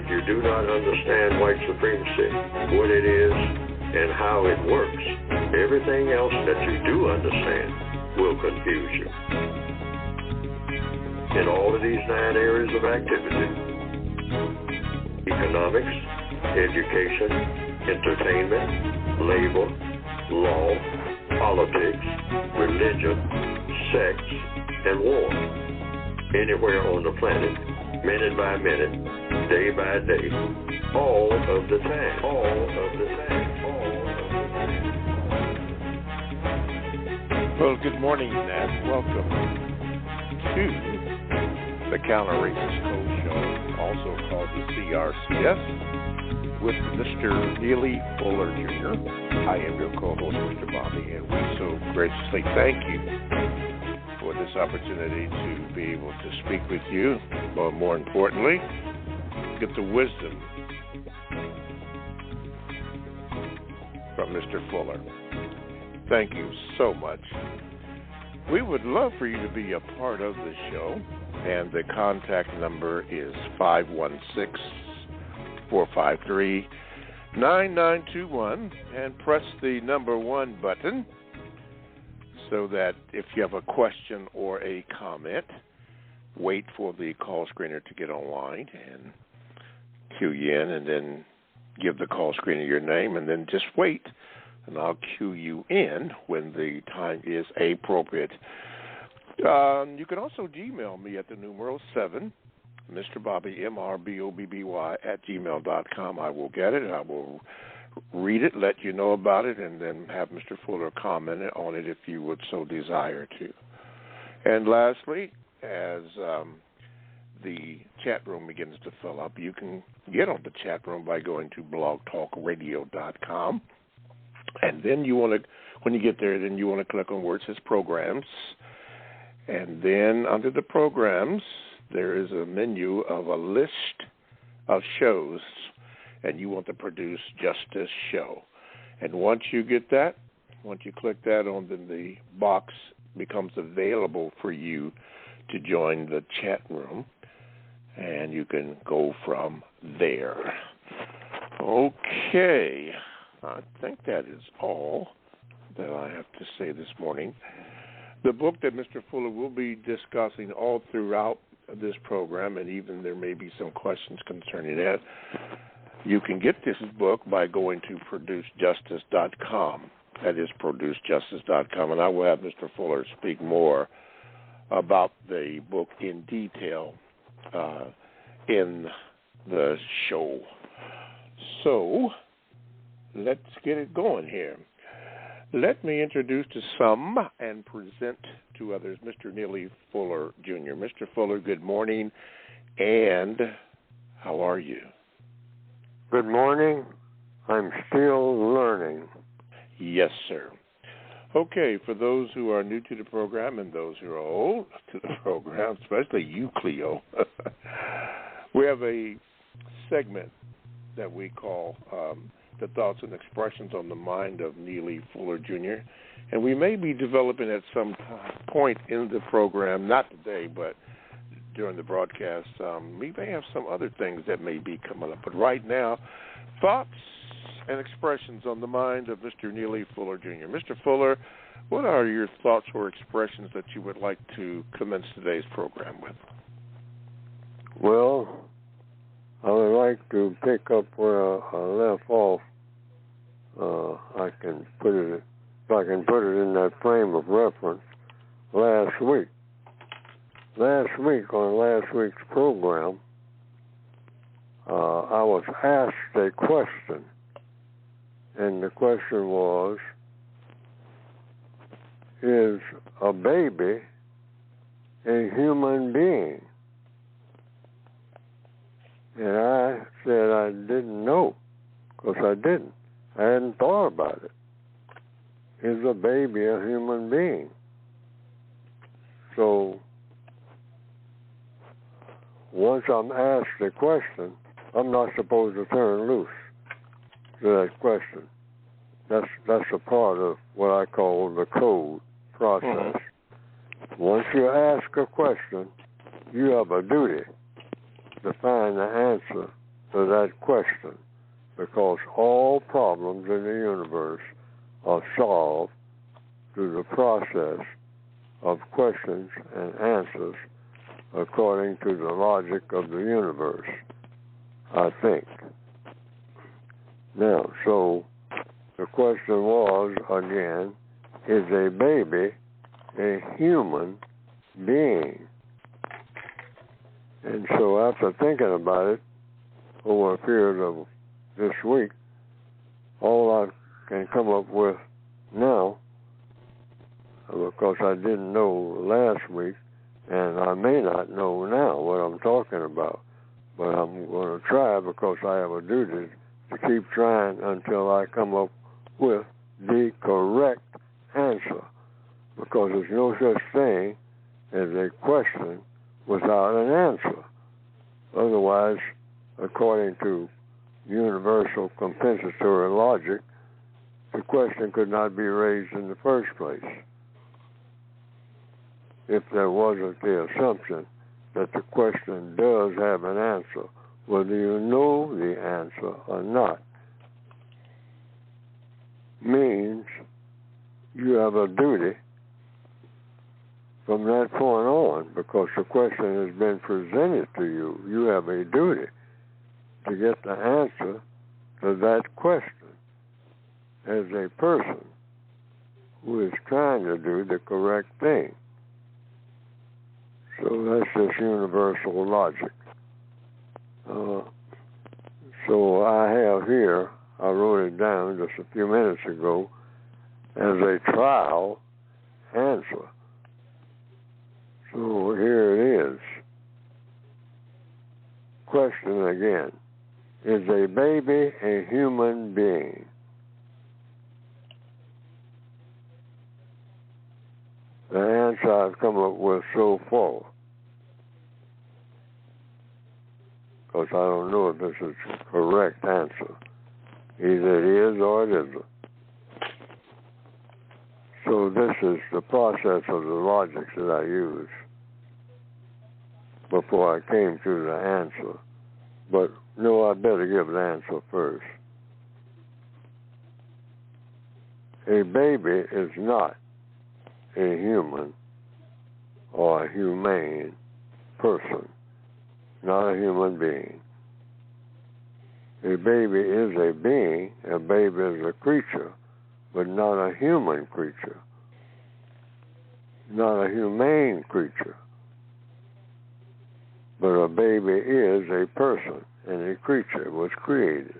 you do not understand white supremacy, what it is, and how it works, everything else that you do understand will confuse you. In all of these 9 areas of activity, economics, education, entertainment, labor, law, politics, religion, sex, and war. Anywhere on the planet, minute by minute, day by day, all of the time, all of the time, all of the time. Well, good morning, and welcome to the Counter Racist Code Show, also called the CRCS, with Mr. Neely Fuller Jr. I am your co-host, Mr. Bobby, and we so graciously thank you for this opportunity to be able to speak with you, but more importantly, get the wisdom from Mr. Fuller. Thank you so much. We would love for you to be a part of the show, and the contact number is 516-453-9921, and press the number 1 button so that if you have a question or a comment, wait for the call screener to get online and cue you in, and then give the call screener your name, and then just wait, and I'll cue you in when the time is appropriate. You can also Gmail me at the numeral 7, Mr. Bobby, MRBOBBY, @gmail.com. I will get it. I will read it, let you know about it, and then have Mr. Fuller comment on it if you would so desire to. And lastly, as the chat room begins to fill up, you can get on the chat room by going to blogtalkradio.com. And then when you get there, then you want to click on where it says programs. And then under the programs, there is a menu of a list of shows, and you want to produce Justice Show. And once you get that, once you click that on, then the box becomes available for you to join the chat room, and you can go from there. Okay, I think that is all that I have to say this morning. The book that Mr. Fuller will be discussing all throughout this program, and even there may be some questions concerning that, you can get this book by going to producejustice.com. That is producejustice.com, and I will have Mr. Fuller speak more about the book in detail in the show. So, let's get it going here. Let me introduce to some and present to others Mr. Neely Fuller Jr. Mr. Fuller, good morning, and how are you? Good morning. I'm still learning. Yes, sir. Okay, for those who are new to the program and those who are old to the program, especially you, Cleo, we have a segment that we call the thoughts and expressions on the mind of Neely Fuller Jr., and we may be developing at some point in the program, not today, but during the broadcast, we may have some other things that may be coming up. But right now, thoughts and expressions on the mind of Mr. Neely Fuller Jr. Mr. Fuller, what are your thoughts or expressions that you would like to commence today's program with? Well, I would like to pick up where I left off. I can put it in that frame of reference last week. Last week, on last week's program, I was asked a question, and the question was, is a baby a human being? And I said I didn't know, because I didn't. I hadn't thought about it. Is a baby a human being? So once I'm asked a question, I'm not supposed to turn loose to that question. That's a part of what I call the code process. Mm-hmm. Once you ask a question, you have a duty to find the answer to that question, because all problems in the universe are solved through the process of questions and answers according to the logic of the universe, I think. Now, so the question was, again, is a baby a human being? And so after thinking about it over a period of this week, all I can come up with now, because I didn't know last week, and I may not know now what I'm talking about, but I'm going to try, because I have a duty to keep trying until I come up with the correct answer, because there's no such thing as a question without an answer. Otherwise, according to universal compensatory logic, the question could not be raised in the first place if there wasn't the assumption that the question does have an answer, whether you know the answer or not. Means you have a duty from that point on, because the question has been presented to you. You have a duty to get the answer to that question as a person who is trying to do the correct thing. So that's just universal logic. So I have here, I wrote it down just a few minutes ago, as a trial answer. So here it is. Question again. Is a baby a human being? The answer I've come up with so far, because I don't know if this is the correct answer. Either it is or it isn't. So this is the process of the logic that I used before I came to the answer. But no, I better give the answer first. A baby is not a human or a humane person, not a human being. A baby is a being, a baby is a creature, but not a human creature, not a humane creature. But a baby is a person, and a creature was created.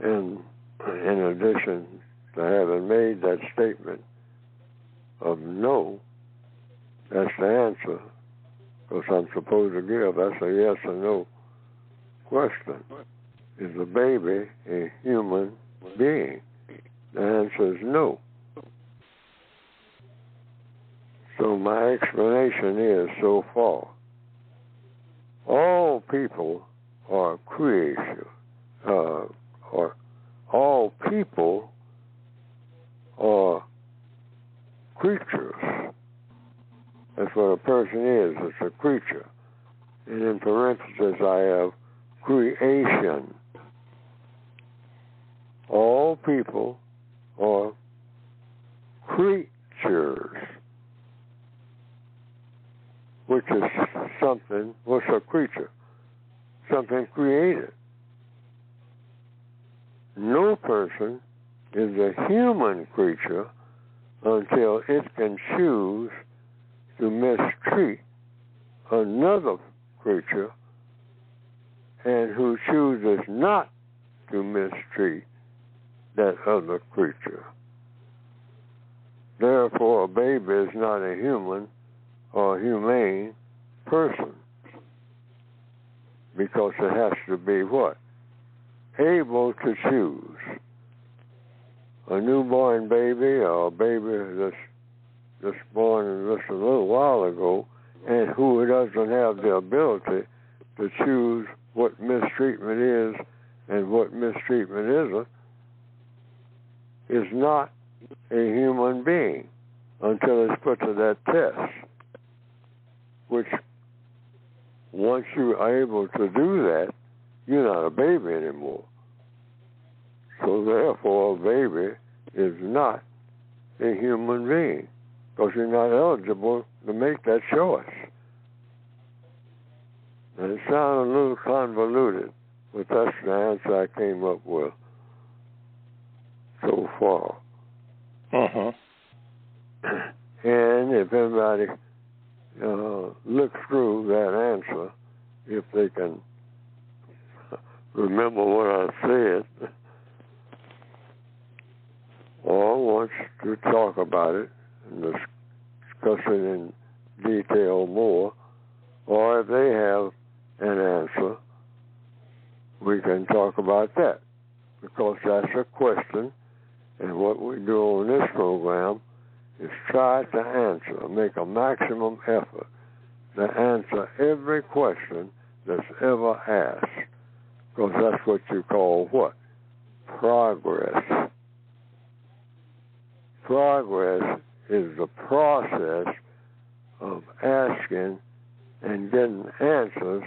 And in addition to having made that statement of no, that's the answer, because I'm supposed to give, that's a yes or no question. Is the baby a human being? The answer is no. So my explanation is, so far, all people are creation, or all people are creatures. That's what a person is. It's a creature. And in parentheses, I have creation. All people are creatures, which is something, what's a creature? Something created. No person is a human creature until it can choose to mistreat another creature, and who chooses not to mistreat that other creature. Therefore, a baby is not a human or humane person, because it has to be what? Able to choose. A newborn baby or a baby that's born just a little while ago, and who doesn't have the ability to choose what mistreatment is and what mistreatment isn't, is not a human being until it's put to that test, which once you're able to do that, you're not a baby anymore. So therefore, a baby is not a human being because you're not eligible to make that choice. And it sounds a little convoluted, but that's the answer I came up with so far. Uh-huh. And if anybody looks through that answer, if they can remember what I said, or wants to talk about it and discuss it in detail more, or if they have an answer, we can talk about that, because that's a question, and what we do on this program is try to answer, make a maximum effort to answer every question that's ever asked, because that's what you call what? Progress. Progress is the process of asking and getting answers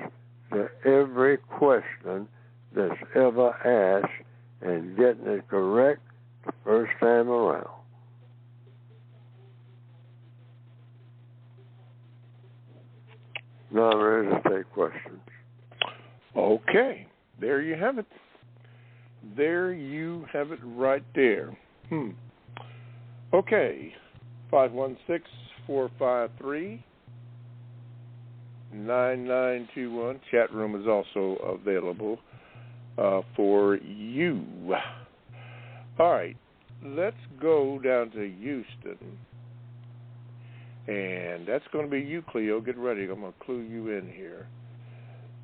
to every question that's ever asked and getting it correct the first time around. Now I'm ready to take questions. Okay. There you have it. There you have it right there. Okay. 516-453-9921. Chat room is also available for you. All right. Let's go down to Houston. And that's going to be you, Cleo. Get ready. I'm going to clue you in here.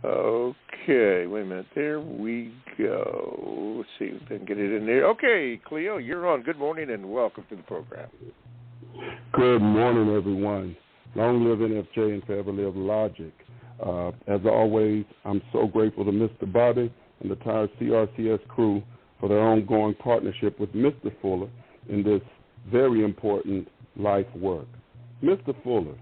Okay. Wait a minute. There we go. Let's see if we can get it in there. Okay, Cleo, you're on. Good morning and welcome to the program. Good morning, everyone. Long live NFJ and forever live logic. As always, I'm so grateful to Mr. Bobby and the entire CRCS crew for their ongoing partnership with Mr. Fuller in this very important life work. Mr. Fuller,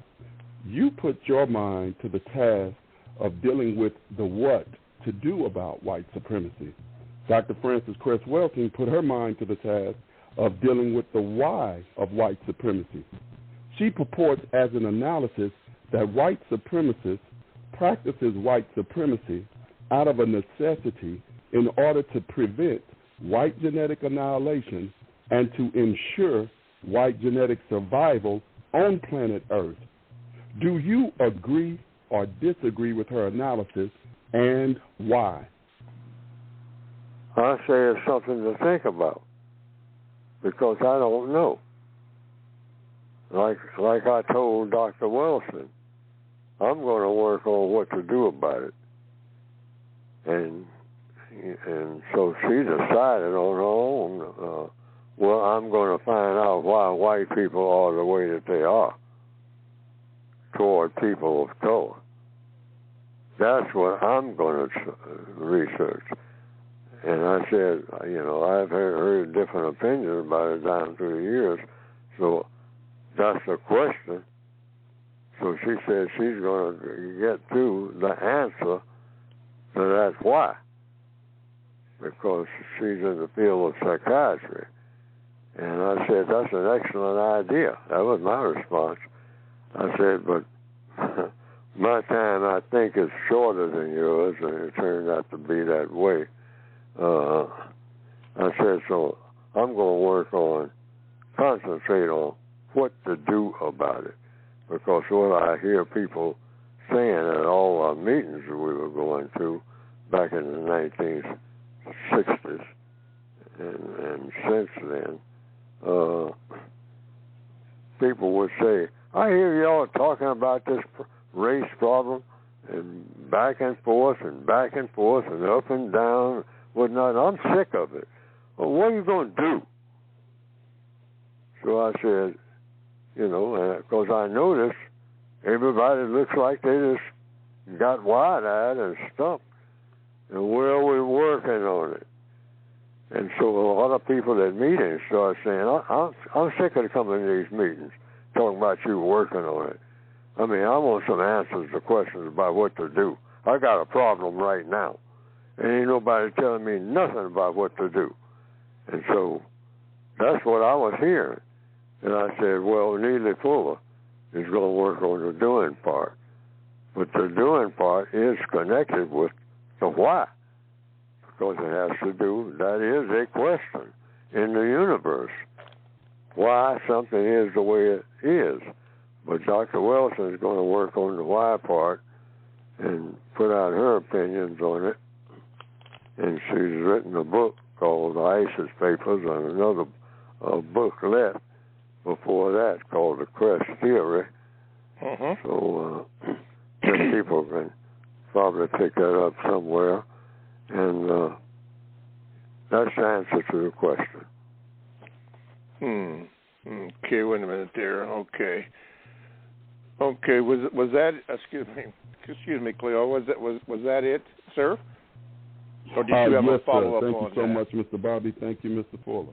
you put your mind to the task of dealing with the what to do about white supremacy. Dr. Frances Cress Welsing put her mind to the task of dealing with the why of white supremacy. She purports as an analysis that white supremacists practices white supremacy out of a necessity in order to prevent white genetic annihilation and to ensure white genetic survival on planet Earth. Do you agree or disagree with her analysis, and why? I say it's something to think about, because I don't know. Like I told Dr. Wilson, I'm going to work on what to do about it. And so she decided on her own, well, I'm going to find out why white people are the way that they are toward people of color. That's what I'm going to research. And I said, I've heard different opinions about it down through the years, so that's the question. So she said she's going to get to the answer to that why, because she's in the field of psychiatry. And I said, that's an excellent idea. That was my response. I said, but my time, I think, is shorter than yours, and it turned out to be that way. I said, so I'm going to work on, concentrate on what to do about it. Because what I hear people saying at all our meetings that we were going to back in the 1960s and since then, people would say, I hear y'all talking about this race problem and back and forth and up and down, whatnot. I'm sick of it. Well, what are you going to do? So I said, because I noticed everybody looks like they just got wide-eyed and stumped. And where are we working on it? And so a lot of people at meetings start saying, I'm sick of coming to these meetings, talking about you working on it. I mean, I want some answers to questions about what to do. I got a problem right now, and ain't nobody telling me nothing about what to do. And so that's what I was hearing. And I said, well, Neely Fuller is going to work on the doing part. But the doing part is connected with the why, because it has to do, that is a question in the universe, why something is the way it is. But Dr. Wilson is going to work on the why part and put out her opinions on it. And she's written a book called The ISIS Papers and another booklet before that called The Crest Theory. So people can probably pick that up somewhere. And that's the answer to the question. Okay, wait a minute there. Okay, was that? Excuse me, Cleo. Was that it, sir? Or did you have a follow up on that? Thank you so much, Mr. Bobby. Thank you, Mr. Fuller.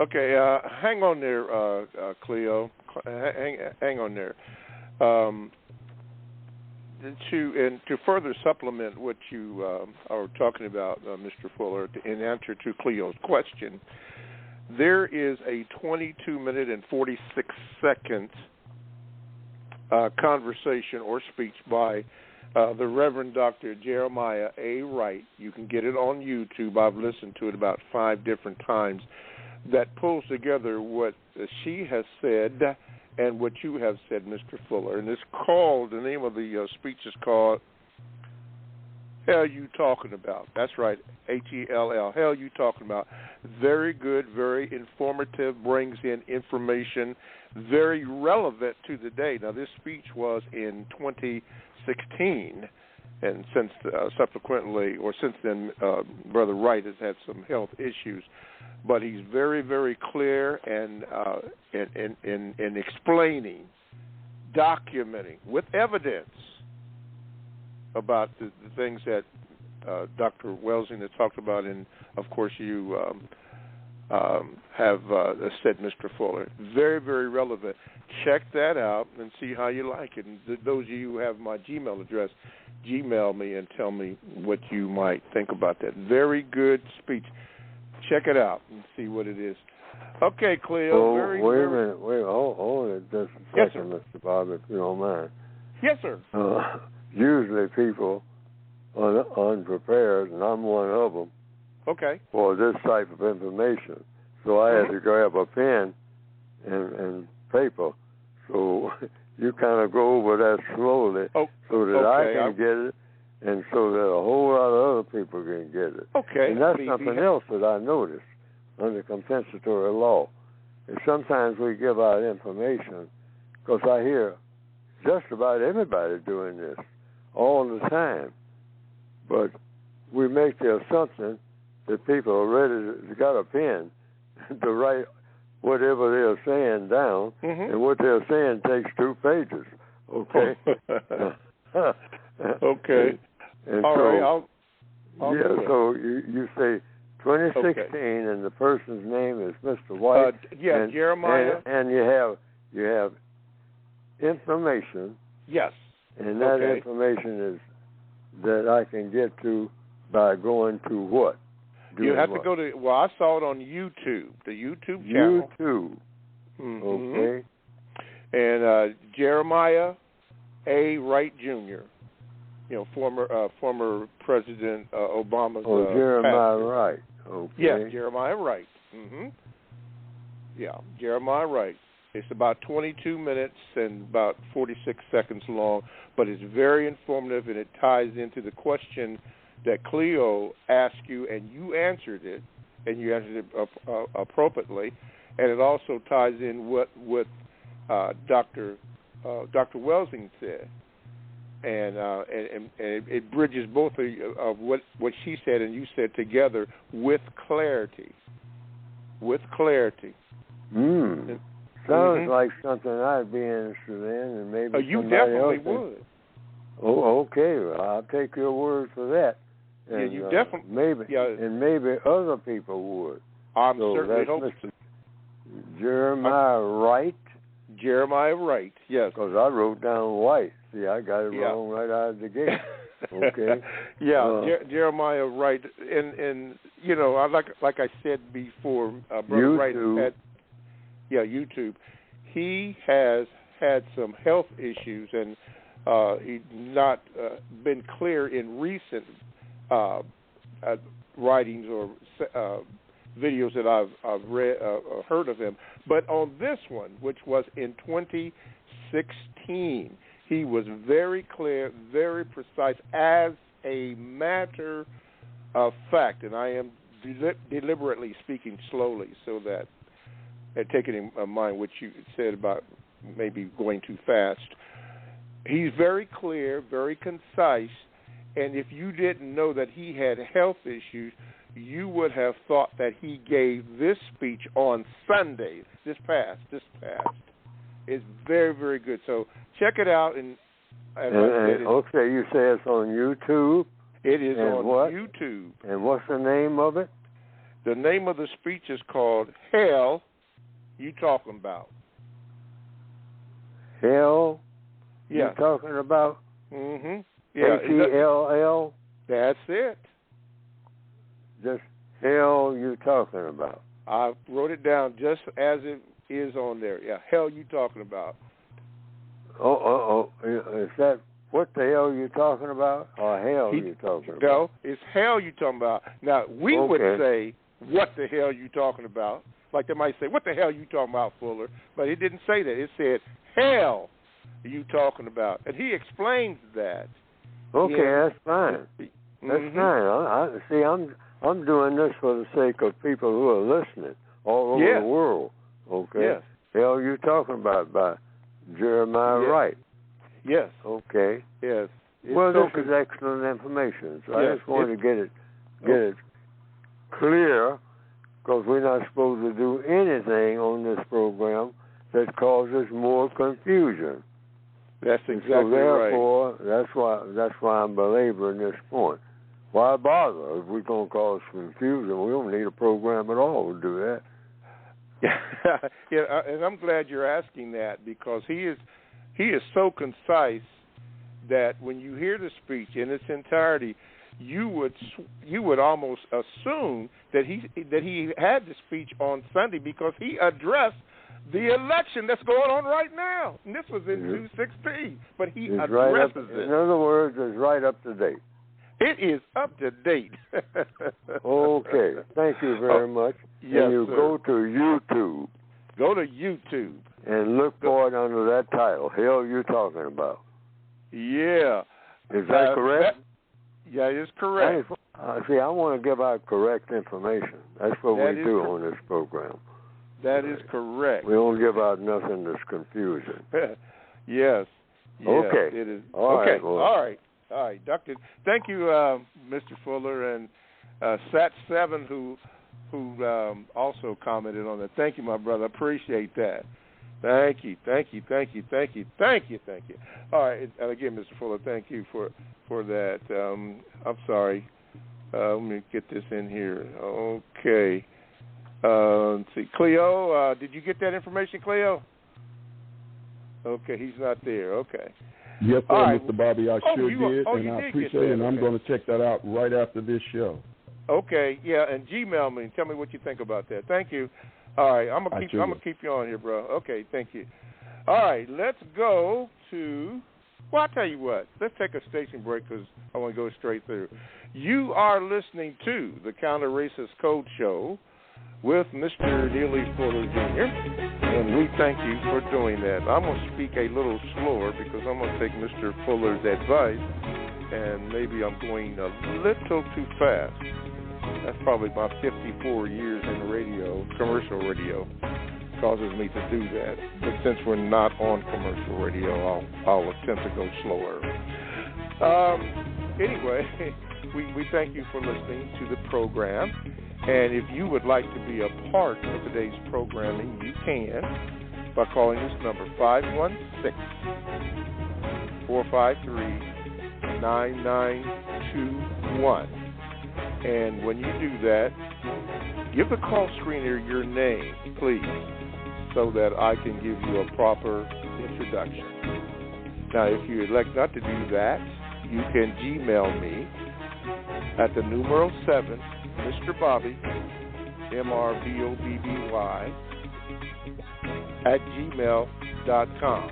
Okay, hang on there, Cleo. Hang on there. To further supplement what you are talking about, Mr. Fuller, in answer to Cleo's question, there is a 22-minute and 46-second conversation or speech by the Reverend Dr. Jeremiah A. Wright. You can get it on YouTube. I've listened to it about 5 different times. That pulls together what she has said and what you have said, Mr. Fuller. And it's called, the name of the speech is called Hell You Talking About. That's right, H-E-L-L, Hell You Talking About. Very good, very informative, brings in information, very relevant to the day. Now, this speech was in 2016, and since since then, Brother Wright has had some health issues. But he's very, very clear and in explaining, documenting with evidence about the things that Dr. Welsing has talked about, and of course you have said, Mr. Fuller. Very, very relevant. Check that out and see how you like it. And those of you who have my Gmail address, Gmail me and tell me what you might think about that. Very good speech. Check it out and see what it is. Okay, Cleo. Wait a minute. Hold it just a second, Mr. Bob, if you don't mind. Yes, sir. Usually people are unprepared, and I'm one of them. Okay. For this type of information. So I had to grab a pen and paper. So you kind of go over that slowly so that I can get it, and so that a whole lot of other people can get it. Okay. And that's something else that I noticed under compensatory law. And sometimes we give out information, because I hear just about everybody doing this all the time. But we make the assumption that people are ready to got a pen to write whatever they're saying down, and what they're saying takes 2 pages. Okay? Okay. And all so, right, I'll do it. So you say 2016, and the person's name is Mr. White. Jeremiah. And you have information. Yes. And that information is that I can get to by going to what? You have to go to, I saw it on YouTube, the YouTube channel. YouTube. Okay. And Jeremiah A. Wright Jr., former President Obama's Jeremiah pastor. Wright. Okay. Yes, Jeremiah Wright. Yeah, Jeremiah Wright. It's about 22 minutes and about 46 seconds long, but it's very informative, and it ties into the question that Cleo asked you, and you answered it, and you answered it appropriately, and it also ties in what Dr. Welsing said, and it bridges both of what she said and you said together with clarity. With clarity. Sounds like something I'd be interested in, and maybe you somebody definitely else would. Oh, okay. Well, I'll take your word for that. And, you definitely and maybe other people would. I'm certainly hoping. Mr. Jeremiah Wright. Jeremiah Wright, yes. Because I wrote down White. See, I got it wrong right out of the gate. Okay. Jeremiah Wright, and you know, like I said before, Brother Wright had, YouTube. He has had some health issues, and he's not been clear in recent writings or videos that I've read, heard of him. But on this one, which was in 2016, he was very clear, very precise, as a matter of fact. And I am deliberately speaking slowly so that, and taking in mind what you said about maybe going too fast. He's very clear, very concise, and if you didn't know that he had health issues, you would have thought that he gave this speech on Sunday, this past. It's very, very good. So check it out. And okay, you say it's on YouTube? It is and on what? YouTube. And what's the name of it? The name of the speech is called Hell You Talking About. Hell You Talking About? Mm-hmm. H-E-L-L? That's it. Just Hell You Talking About. I wrote it down just as it is on there. Yeah, Hell You Talking About. Is that what the hell you talking about, or hell you talking about? No, it's hell you talking about. Now, we would say, what the hell you talking about? Like they might say, what the hell you talking about, Fuller? But it didn't say that. It said, hell you talking about. And he explains that. Okay, that's fine. That's fine. See, I'm doing this for the sake of people who are listening all over the world. Okay? Yes. Hell you talking about by Jeremiah Wright. Yes. Okay. Yes. Well, this is excellent information. So I just wanted to get it clear, because we're not supposed to do anything on this program that causes more confusion. That's exactly so therefore, right. That's why I'm belaboring this point. Why bother? If we're going to cause confusion, we don't need a program at all to do that. And I'm glad you're asking that, because he is so concise that when you hear the speech in its entirety, you would almost assume that he had the speech on Sunday, because he addressed the election that's going on right now. And this was in 2016, but he addresses it. In other words, it's right up to date. It is up to date. Okay. Thank you very much. Yes, and you sir. go to YouTube. Go to YouTube. And look for it under that title. Hell you talking about. Yeah. Is that correct? Yeah, it's correct. See, I want to give out correct information. That's what we do on this program. That is correct. We don't give out nothing that's confusing. Yes. Okay. It is. All okay. right. Well, All right, Doctor. Thank you, Mr. Fuller, and Sat7, who also commented on that. Thank you, my brother. Appreciate that. Thank you. All right, and again, Mr. Fuller, thank you for that. I'm sorry. Let me get this in here. Okay. Let's see. Cleo, did you get that information, Cleo? Okay, he's not there. Okay. Yes, sir, right. Mr. Bobby, I sure did, and I appreciate it, and I'm going to check that out right after this show. Okay, yeah, and Gmail me and tell me what you think about that. Thank you. All right, I'm gonna keep you on here, bro. Okay, thank you. All right, let's go to. Well, I'll tell you what. Let's take a station break, because I want to go straight through. You are listening to the Counter Racist Code Show with Mr. Neely Fuller Jr., and we thank you for doing that. I'm going to speak a little slower, because I'm going to take Mr. Fuller's advice, and maybe I'm going a little too fast. That's probably my 54 years in radio, commercial radio, causes me to do that. But since we're not on commercial radio, I'll attempt to go slower. Anyway, we thank you for listening to the program. And if you would like to be a part of today's programming, you can by calling this number, 516-453-9921. And when you do that, give the call screener your name, please. so that I can give you a proper introduction. Now, if you elect not to do that, you can Gmail me at the numeral 7, Mr. Bobby, MRBOBBY, at gmail.com.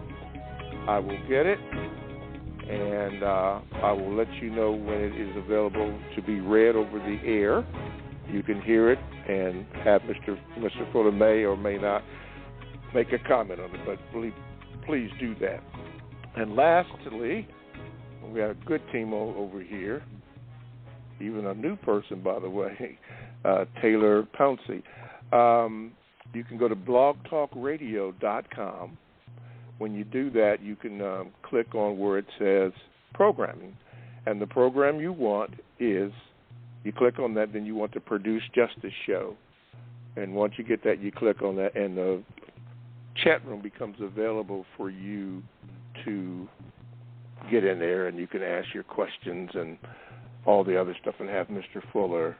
I will get it, and I will let you know when it is available to be read over the air. You can hear it and have Mr. Fuller may or may not make a comment on it, but please do that. And lastly, we have a good team over here, even a new person, by the way, Taylor Pouncey. You can go to blogtalkradio.com. When you do that, you can click on where it says programming. And the program you want is, you click on that, then you want to Produce Justice Show. And once you get that, you click on that, and the chat room becomes available for you to get in there, and you can ask your questions and all the other stuff and have Mr. Fuller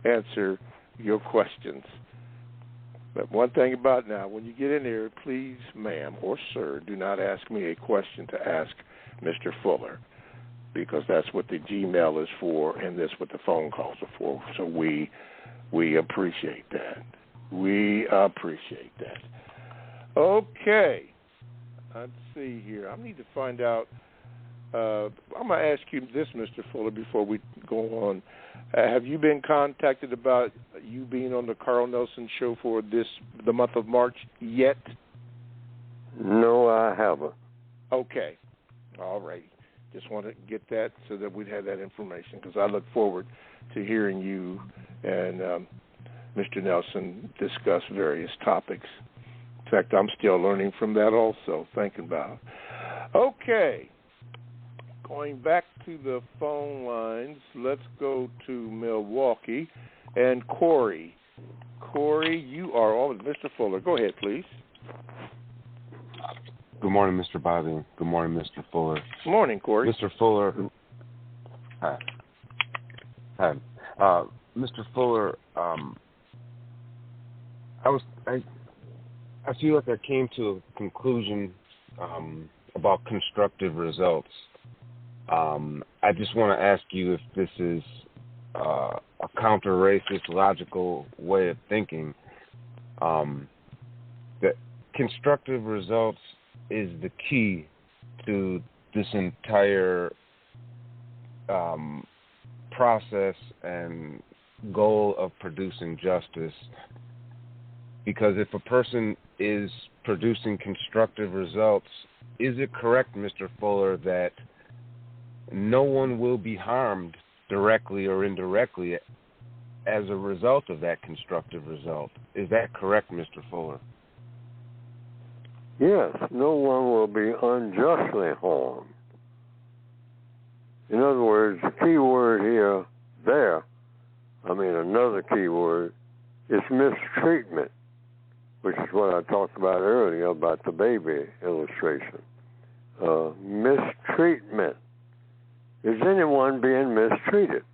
answer your questions. But one thing about now, when you get in there, please, ma'am or sir, do not ask me a question to ask Mr. Fuller, because that's what the Gmail is for, and that's what the phone calls are for. So we appreciate that. We appreciate that. Okay. Let's see here. I need to find out. I'm going to ask you this, Mr. Fuller, before we go on. Have you been contacted about you being on the Carl Nelson show for the month of March yet? No, I haven't. Okay. All right. Just want to get that so that we'd have that information, because I look forward to hearing you and Mr. Nelson discuss various topics. In fact, I'm still learning from that also, thinking about it. Okay. Going back to the phone lines, let's go to Milwaukee and Corey. Corey, you are on. Mr. Fuller, go ahead, please. Good morning, Mr. Bobby. Good morning, Mr. Fuller. Good morning, Corey. Mr. Fuller. Hi. Mr. Fuller, I feel like I came to a conclusion about constructive results. I just want to ask you if this is a counter-racist, logical way of thinking. That constructive results is the key to this entire process and goal of producing justice. Because if a person is producing constructive results, is it correct, Mr. Fuller, that no one will be harmed directly or indirectly as a result of that constructive result? Is that correct, Mr. Fuller? Yes, no one will be unjustly harmed. In other words, the key word here, another key word, is mistreatment, which is what I talked about earlier about the baby illustration. Mistreatment. Is anyone being mistreated?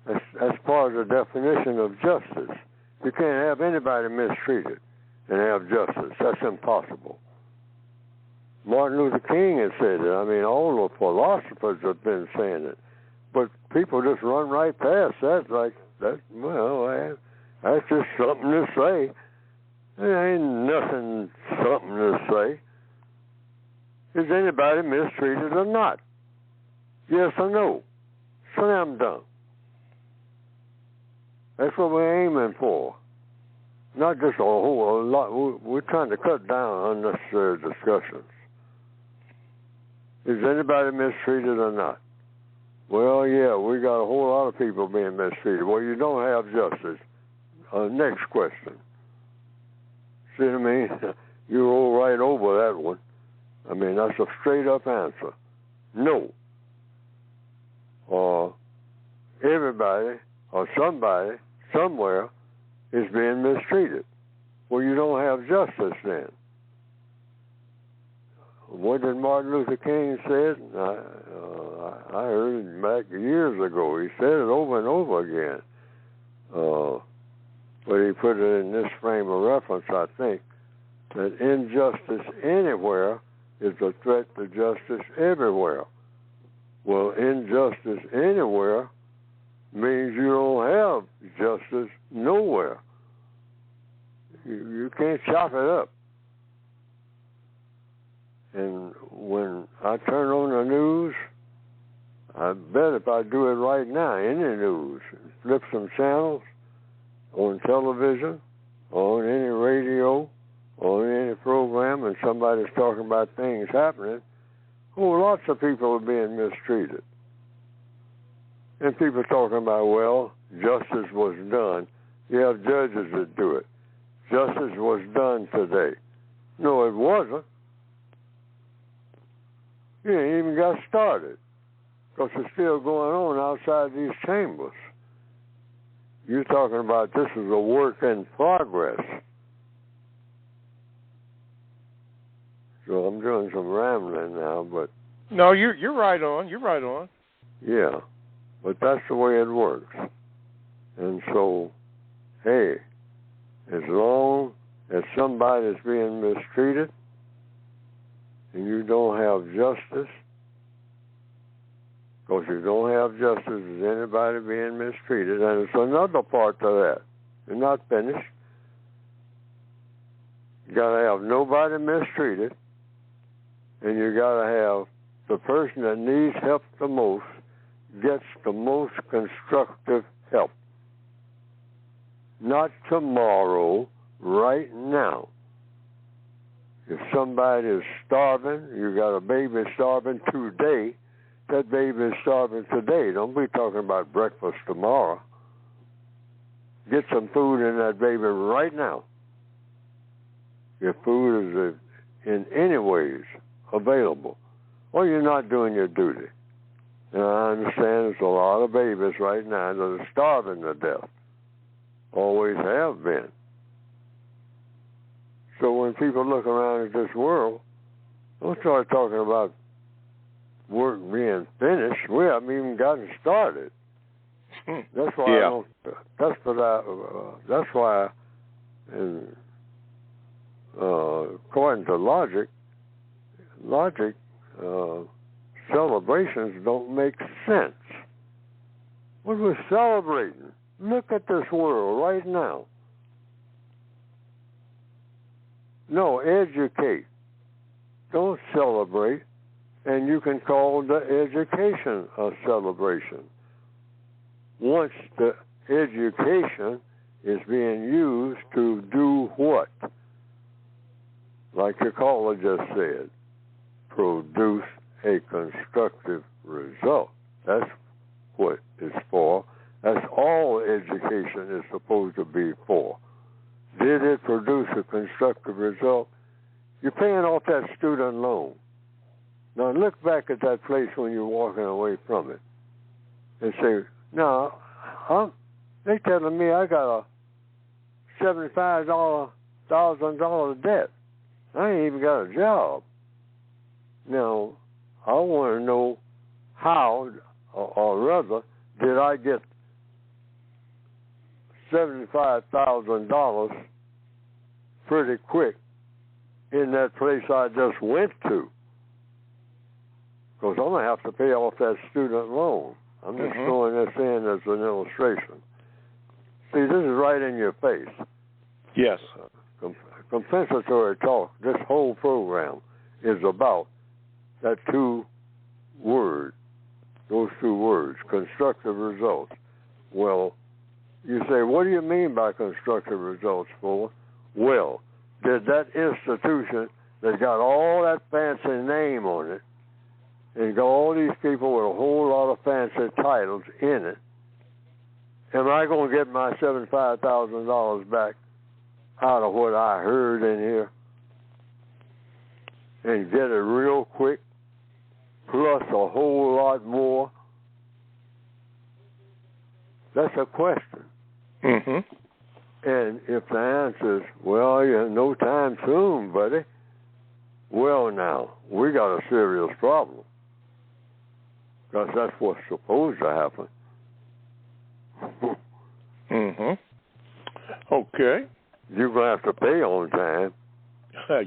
That's part of the definition of justice. You can't have anybody mistreated and have justice. That's impossible. Martin Luther King has said it. All the philosophers have been saying it. But people just run right past that like that. Well, that's just something to say. There ain't nothing something to say. Is anybody mistreated or not? Yes or no? Slam dunk. That's what we're aiming for. Not just a whole lot. We're trying to cut down unnecessary discussions. Is anybody mistreated or not? Well, yeah, we got a whole lot of people being mistreated. Well, you don't have justice. Next question. See what I mean? You roll right over that one. That's a straight-up answer. No. Or everybody or somebody somewhere is being mistreated. Well, you don't have justice then. What did Martin Luther King say? I heard it back years ago. He said it over and over again. but he put it in this frame of reference, I think, that injustice anywhere is a threat to justice everywhere. Well, injustice anywhere means you don't have justice nowhere. You can't chop it up. And when I turn on the news, I bet if I do it right now, any news, flip some channels on television, on any radio, on any program, and somebody's talking about things happening, lots of people are being mistreated. And people talking about, well, justice was done. You have judges that do it. Justice was done today. No, it wasn't. You ain't even got started because it's still going on outside these chambers. You're talking about this is a work in progress. So I'm doing some rambling now, but... No, you're right on. You're right on. Yeah, but that's the way it works. And so, hey, as long as somebody's being mistreated and you don't have justice, because you don't have justice, is anybody being mistreated, and it's another part to that. You're not finished. You got to have nobody mistreated, and you got to have the person that needs help the most gets the most constructive help. Not tomorrow, right now. If somebody is starving, you got a baby starving today, that baby is starving today. Don't be talking about breakfast tomorrow. Get some food in that baby right now. If food is in any ways available, or you're not doing your duty. And I understand there's a lot of babies right now that are starving to death. Always have been. So when people look around at this world, don't start talking about work being finished. We haven't even gotten started. That's why I don't. That's why, according to logic, celebrations don't make sense. What we're celebrating? Look at this world right now. No, educate. Don't celebrate. And you can call the education a celebration. Once the education is being used to do what? Like your caller just said, produce a constructive result. That's what it's for. That's all education is supposed to be for. Did it produce a constructive result? You're paying off that student loan. Now look back at that place when you're walking away from it and say, no, they telling me I got a $75,000 debt. I ain't even got a job. Now, I want to know how, or rather, did I get $75,000 pretty quick in that place I just went to? Because I'm going to have to pay off that student loan. I'm just throwing this in as an illustration. See, this is right in your face. Yes. Compensatory talk, this whole program is about those two words, constructive results. Well, you say, what do you mean by constructive results, Fuller? Well, did that institution that got all that fancy name on it and got all these people with a whole lot of fancy titles in it, am I going to get my $75,000 back out of what I heard in here and get it real quick, plus a whole lot more? That's a question. And if the answer is, well, you have no time soon, buddy, well, now, we got a serious problem. Because that's what's supposed to happen. Okay. You're going to have to pay on time.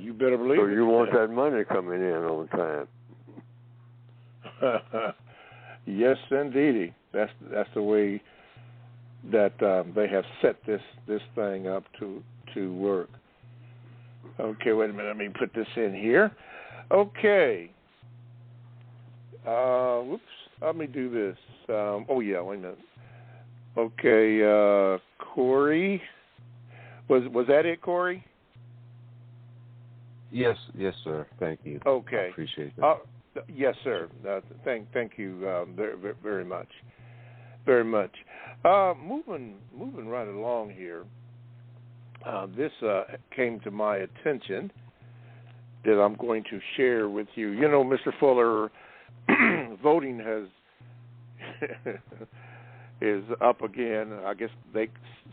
You better believe so it. So you want that money coming in on time. Yes, indeedy. That's the way that they have set this thing up to work. Okay, wait a minute. Let me put this in here. Okay. Whoops. Let me do this. Wait a minute. Okay, Corey. Was that it, Corey? Yes, sir. Thank you. Okay. I appreciate that. Yes, sir. Thank you very much. Very much. Moving right along here. This came to my attention that I'm going to share with you. You know, Mr. Fuller, voting is up again. I guess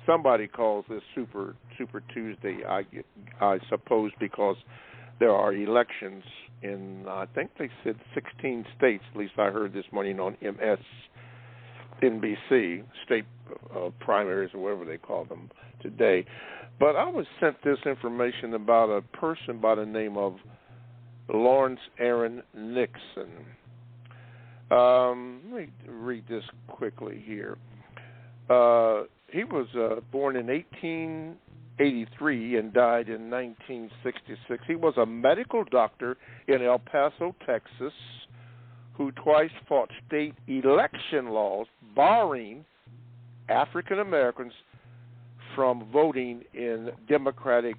somebody calls this Super Tuesday. I suppose because there are elections in, I think they said 16 states. At least I heard this morning on MSNBC, state primaries or whatever they call them today. But I was sent this information about a person by the name of Lawrence Aaron Nixon. Let me read this quickly here. He was born in 1883 and died in 1966. He was a medical doctor in El Paso, Texas, who twice fought state election laws barring African Americans from voting in Democratic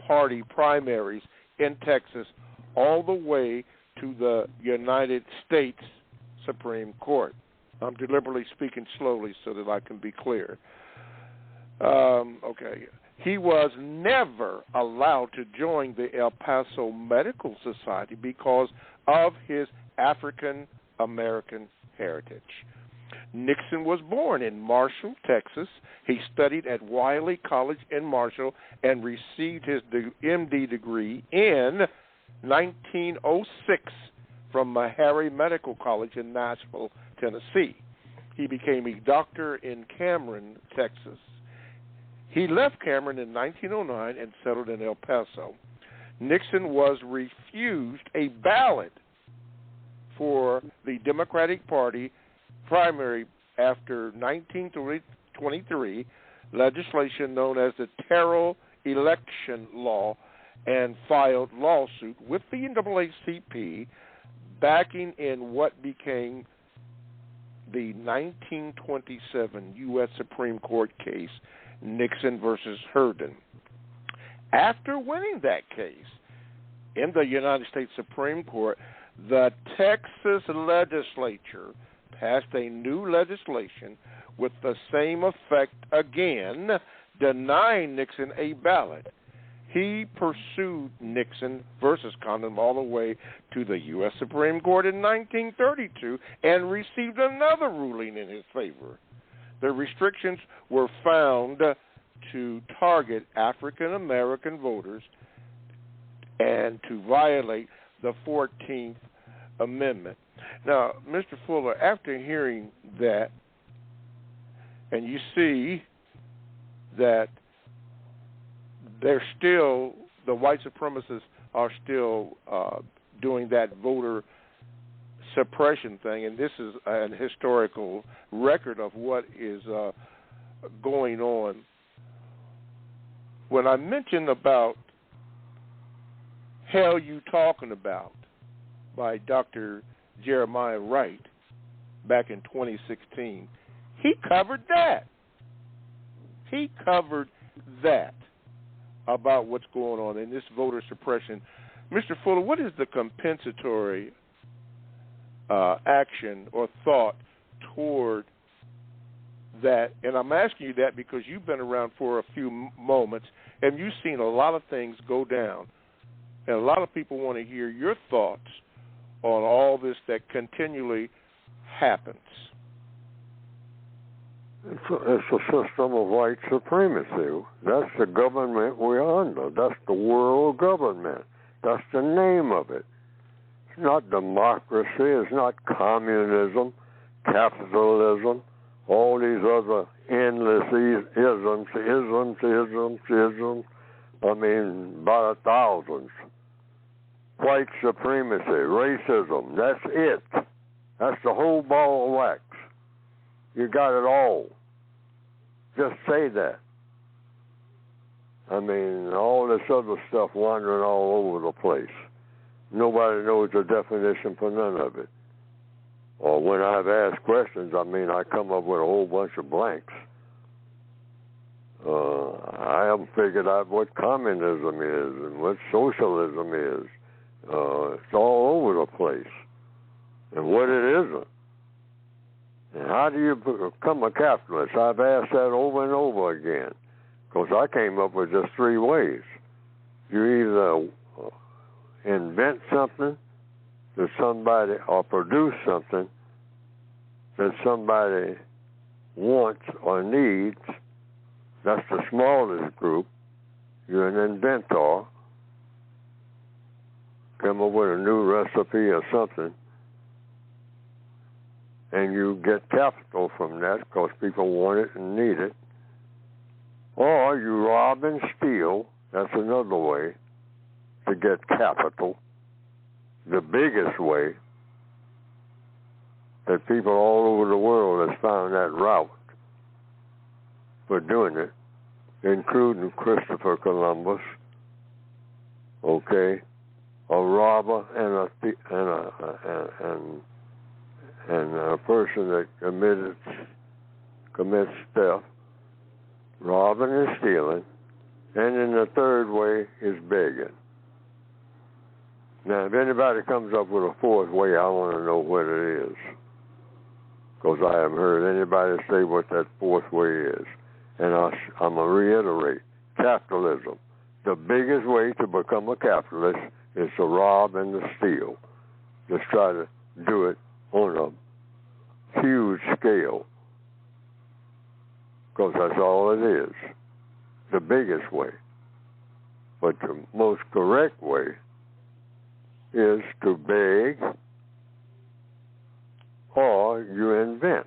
Party primaries in Texas all the way to the United States Supreme Court. I'm deliberately speaking slowly so that I can be clear. Okay. He was never allowed to join the El Paso Medical Society because of his African American heritage. Nixon was born in Marshall, Texas. He studied at Wiley College in Marshall and received his MD degree in 1906 from Meharry Medical College in Nashville, Tennessee. He became a doctor in Cameron, Texas. He left Cameron in 1909 and settled in El Paso. Nixon was refused a ballot for the Democratic Party primary after 1923 legislation known as the Terrell Election Law, and filed lawsuit with the NAACP backing in what became the 1927 U.S. Supreme Court case, Nixon versus Herndon. After winning that case in the United States Supreme Court, the Texas legislature passed a new legislation with the same effect again, denying Nixon a ballot. He pursued Nixon versus Condon all the way to the U.S. Supreme Court in 1932 and received another ruling in his favor. The restrictions were found to target African American voters and to violate the 14th Amendment. Now, Mr. Fuller, after hearing that, and you see that they're still, the white supremacists are still doing that voter suppression thing, and this is an historical record of what is going on. When I mentioned about Hell You Talking About by Dr. Jeremiah Wright back in 2016, he covered that. He covered that about what's going on in this voter suppression. Mr. Fuller, what is the compensatory action or thought toward that? And I'm asking you that because you've been around for a few moments and you've seen a lot of things go down. And a lot of people want to hear your thoughts on all this that continually happens. It's a system of white supremacy. That's the government we're under. That's the world government. That's the name of it. It's not democracy. It's not communism, capitalism, all these other endless isms, I mean, by the thousands. White supremacy, racism, that's it. That's the whole ball of wax. You got it all. Just say that. I mean, all this other stuff wandering all over the place. Nobody knows the definition for none of it. Or when I've asked questions, I mean, I come up with a whole bunch of blanks. I haven't figured out what communism is and what socialism is. It's all over the place. And what it isn't. And how do you become a capitalist? I've asked that over and over again. Because I came up with just three ways. You either invent something that somebody, or produce something that somebody wants or needs. That's the smallest group. You're an inventor. Come up with a new recipe or something. And you get capital from that because people want it and need it. Or you rob and steal. That's another way to get capital. The biggest way that people all over the world has found that route for doing it, including Christopher Columbus, okay, a robber and a person that commits theft, robbing and stealing, and then the third way is begging. Now, if anybody comes up with a fourth way, I want to know what it is, because I haven't heard anybody say what that fourth way is. And I'm going to reiterate, capitalism. The biggest way to become a capitalist is to rob and to steal. Just try to do it on a huge scale, because that's all it is, the biggest way. But the most correct way is to beg or you invent.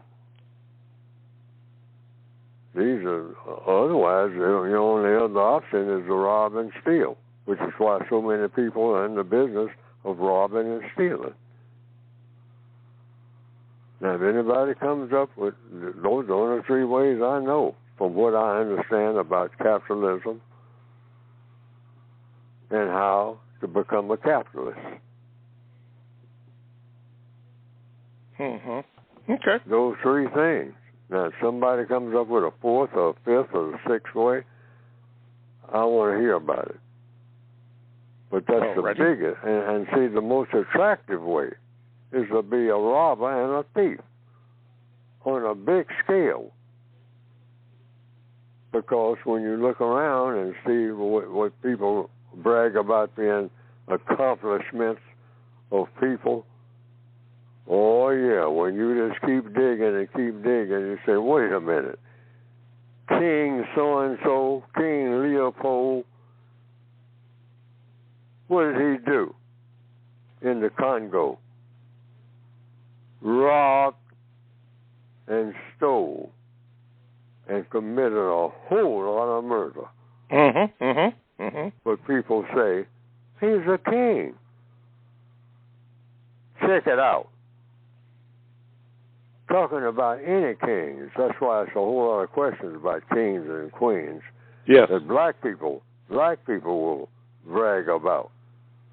These are, otherwise, the only other option is to rob and steal, which is why so many people are in the business of robbing and stealing. Now, if anybody comes up with, those are the only three ways I know, from what I understand about capitalism and how to become a capitalist. Mm-hmm. Okay. Those three things. Now, if somebody comes up with a fourth or a fifth or a sixth way, I want to hear about it. But that's the biggest. And see, the most attractive way is to be a robber and a thief on a big scale. Because when you look around and see what people brag about being accomplishments of people, oh yeah, when you just keep digging and keep digging, you say, wait a minute, King so-and-so, King Leopold, what did he do in the Congo? Robbed and stole and committed a whole lot of murder. Mm-hmm, mm-hmm, mm-hmm. But people say, he's a king. Check it out. Talking about any kings, that's why it's a whole lot of questions about kings and queens. Yes. That black people will brag about.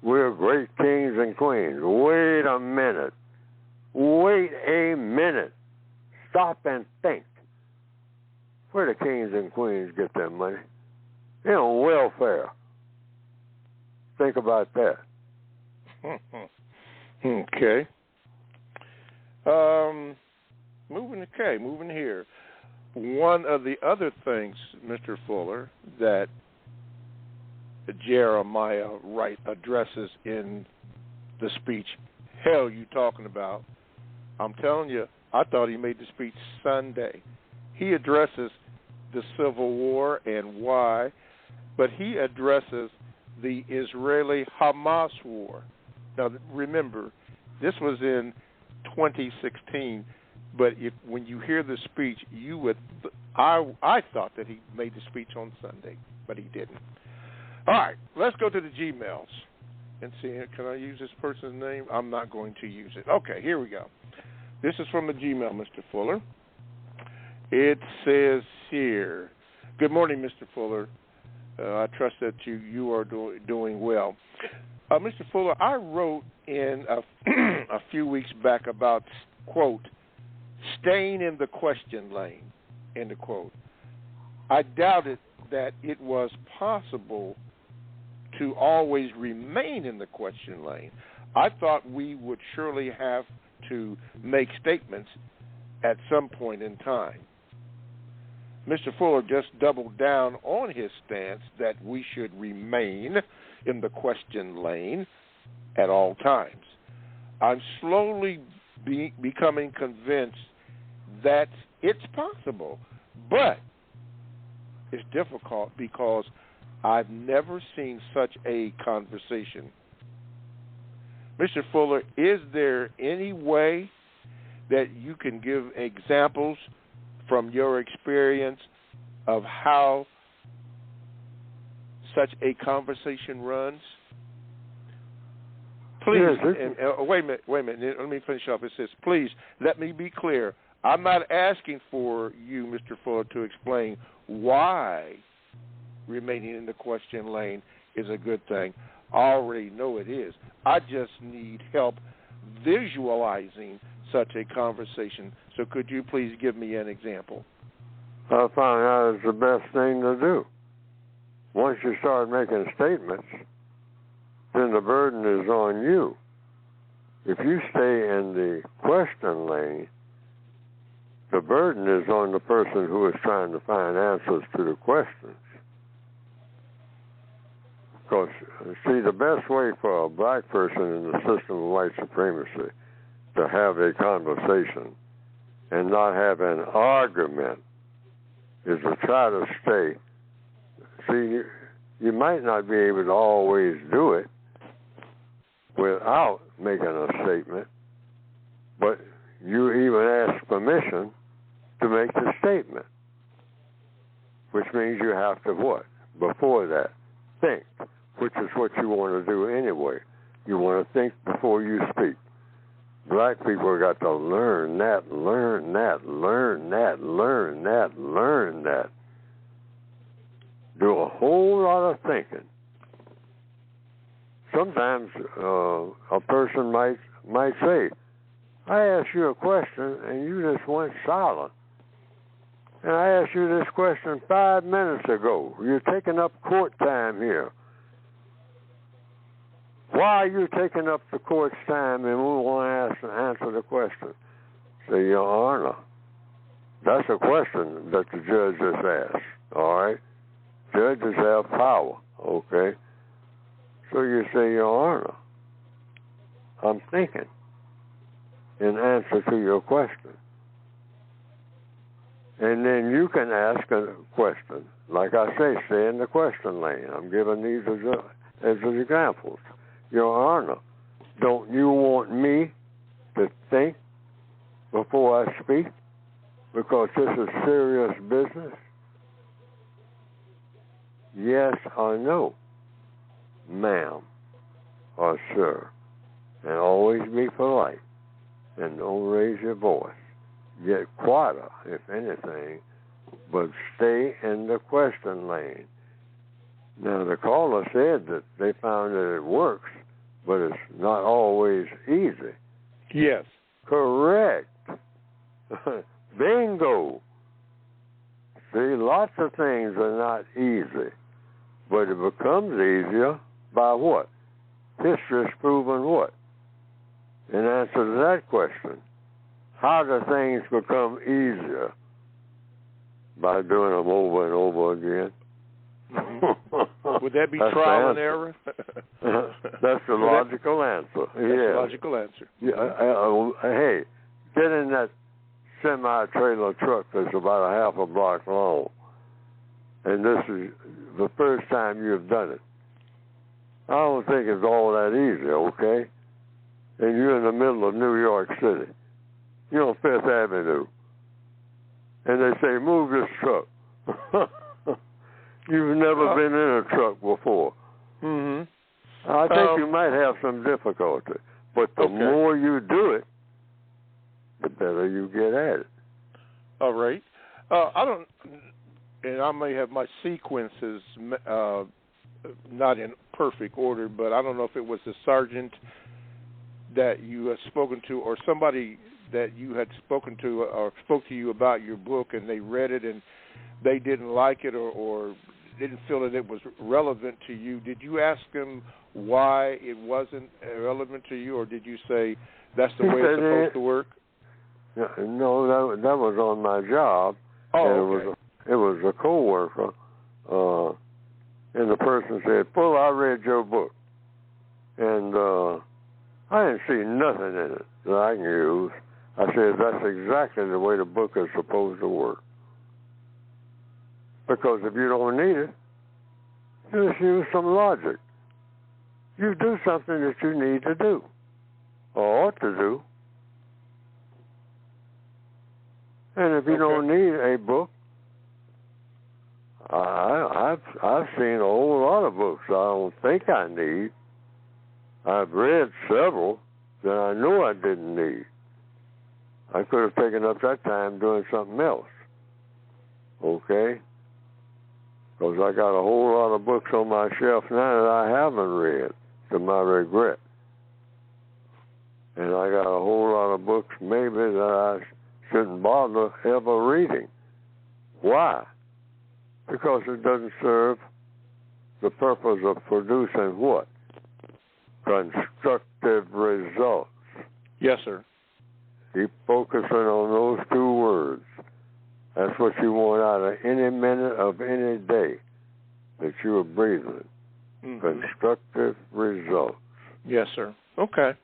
We're great kings and queens. Wait a minute. Wait a minute. Stop and think. Where do kings and queens get their money? They're on welfare. Think about that. Okay. Moving here. One of the other things, Mr. Fuller, that Jeremiah Wright addresses in the speech, hell you talking about, I'm telling you, I thought he made the speech Sunday. He addresses the Civil War and why, but he addresses the Israeli-Hamas war. Now, remember, this was in 2016. But when you hear the speech, you would. I thought that he made the speech on Sunday, but he didn't. All right, let's go to the Gmails and see. Can I use this person's name? I'm not going to use it. Okay, here we go. This is from the Gmail, Mr. Fuller. It says here, good morning, Mr. Fuller. I trust that you are doing well. Mr. Fuller, I wrote in a few weeks back about, quote, staying in the question lane, end of quote. I doubted that it was possible to always remain in the question lane. I thought we would surely have to make statements at some point in time. Mr. Fuller just doubled down on his stance that we should remain in the question lane at all times. I'm slowly becoming convinced that it's possible, but it's difficult because I've never seen such a conversation. Mr. Fuller, is there any way that you can give examples from your experience of how such a conversation runs? Please, wait a minute, let me finish off. It says, please, let me be clear. I'm not asking for you, Mr. Fuller, to explain why remaining in the question lane is a good thing. I already know it is. I just need help visualizing such a conversation. So could you please give me an example? I found out it's the best thing to do. Once you start making statements, then the burden is on you. If you stay in the question lane, the burden is on the person who is trying to find answers to the questions. Because, see, the best way for a black person in the system of white supremacy to have a conversation and not have an argument is to try to stay. See, you might not be able to always do it without making a statement, but you even ask permission to make the statement, which means you have to what? Before that, think, which is what you want to do anyway. You want to think before you speak. Black people got to learn that. Do a whole lot of thinking. Sometimes a person might say, I asked you a question and you just went silent. And I asked you this question 5 minutes ago. You're taking up court time here. Why are you taking up the court's time and we want to answer the question? Say, Your Honor, that's a question that the judge just asked, all right? Judges have power, okay? So you say, Your Honor, I'm thinking in answer to your question. And then you can ask a question. Like I say, stay in the question lane. I'm giving these as examples. Your Honor, don't you want me to think before I speak? Because this is serious business? Yes or no, ma'am or sir. And always be polite. And don't raise your voice. Get quieter, if anything, but stay in the question lane. Now, the caller said that they found that it works, but it's not always easy. Yes. Correct. Bingo. See, lots of things are not easy, but it becomes easier by what? History's proven what? In answer to that question, how do things become easier? By doing them over and over again. Mm-hmm. Would that be trial and error? That's the logical answer. That's the logical answer. Yeah. Hey, get in that semi-trailer truck that's about a half a block long, and this is the first time you've done it. I don't think it's all that easy, okay? And you're in the middle of New York City. you're on Fifth Avenue, and they say, move this truck. You've never been in a truck before. Mm-hmm. I think you might have some difficulty, but the more you do it, the better you get at it. All right. I don't, and I may have my sequences not in perfect order, but I don't know if it was the sergeant that you had spoken to or somebody that you had spoken to or spoke to you about your book, and they read it and they didn't like it or didn't feel that it was relevant to you. Did you ask them why it wasn't relevant to you, or did you say that's the way it's supposed to work? No, that was on my job. Oh, okay. It was a coworker, and the person said, "Fuller, I read your book, and I didn't see nothing in it that I can use." I said, "That's exactly the way the book is supposed to work. Because if you don't need it, just use some logic. You do something that you need to do, or ought to do. And if you don't need a book, I've seen a whole lot of books I don't think I need. I've read several that I knew I didn't need. I could have taken up that time doing something else. Okay? Because I got a whole lot of books on my shelf now that I haven't read, to my regret. And I got a whole lot of books maybe that I shouldn't bother ever reading. Why? Because it doesn't serve the purpose of producing what? Constructive results. Yes, sir. Keep focusing on those two words. That's what you want out of any minute of any day that you are breathing. Mm-hmm. Constructive results. Yes, sir. Okay.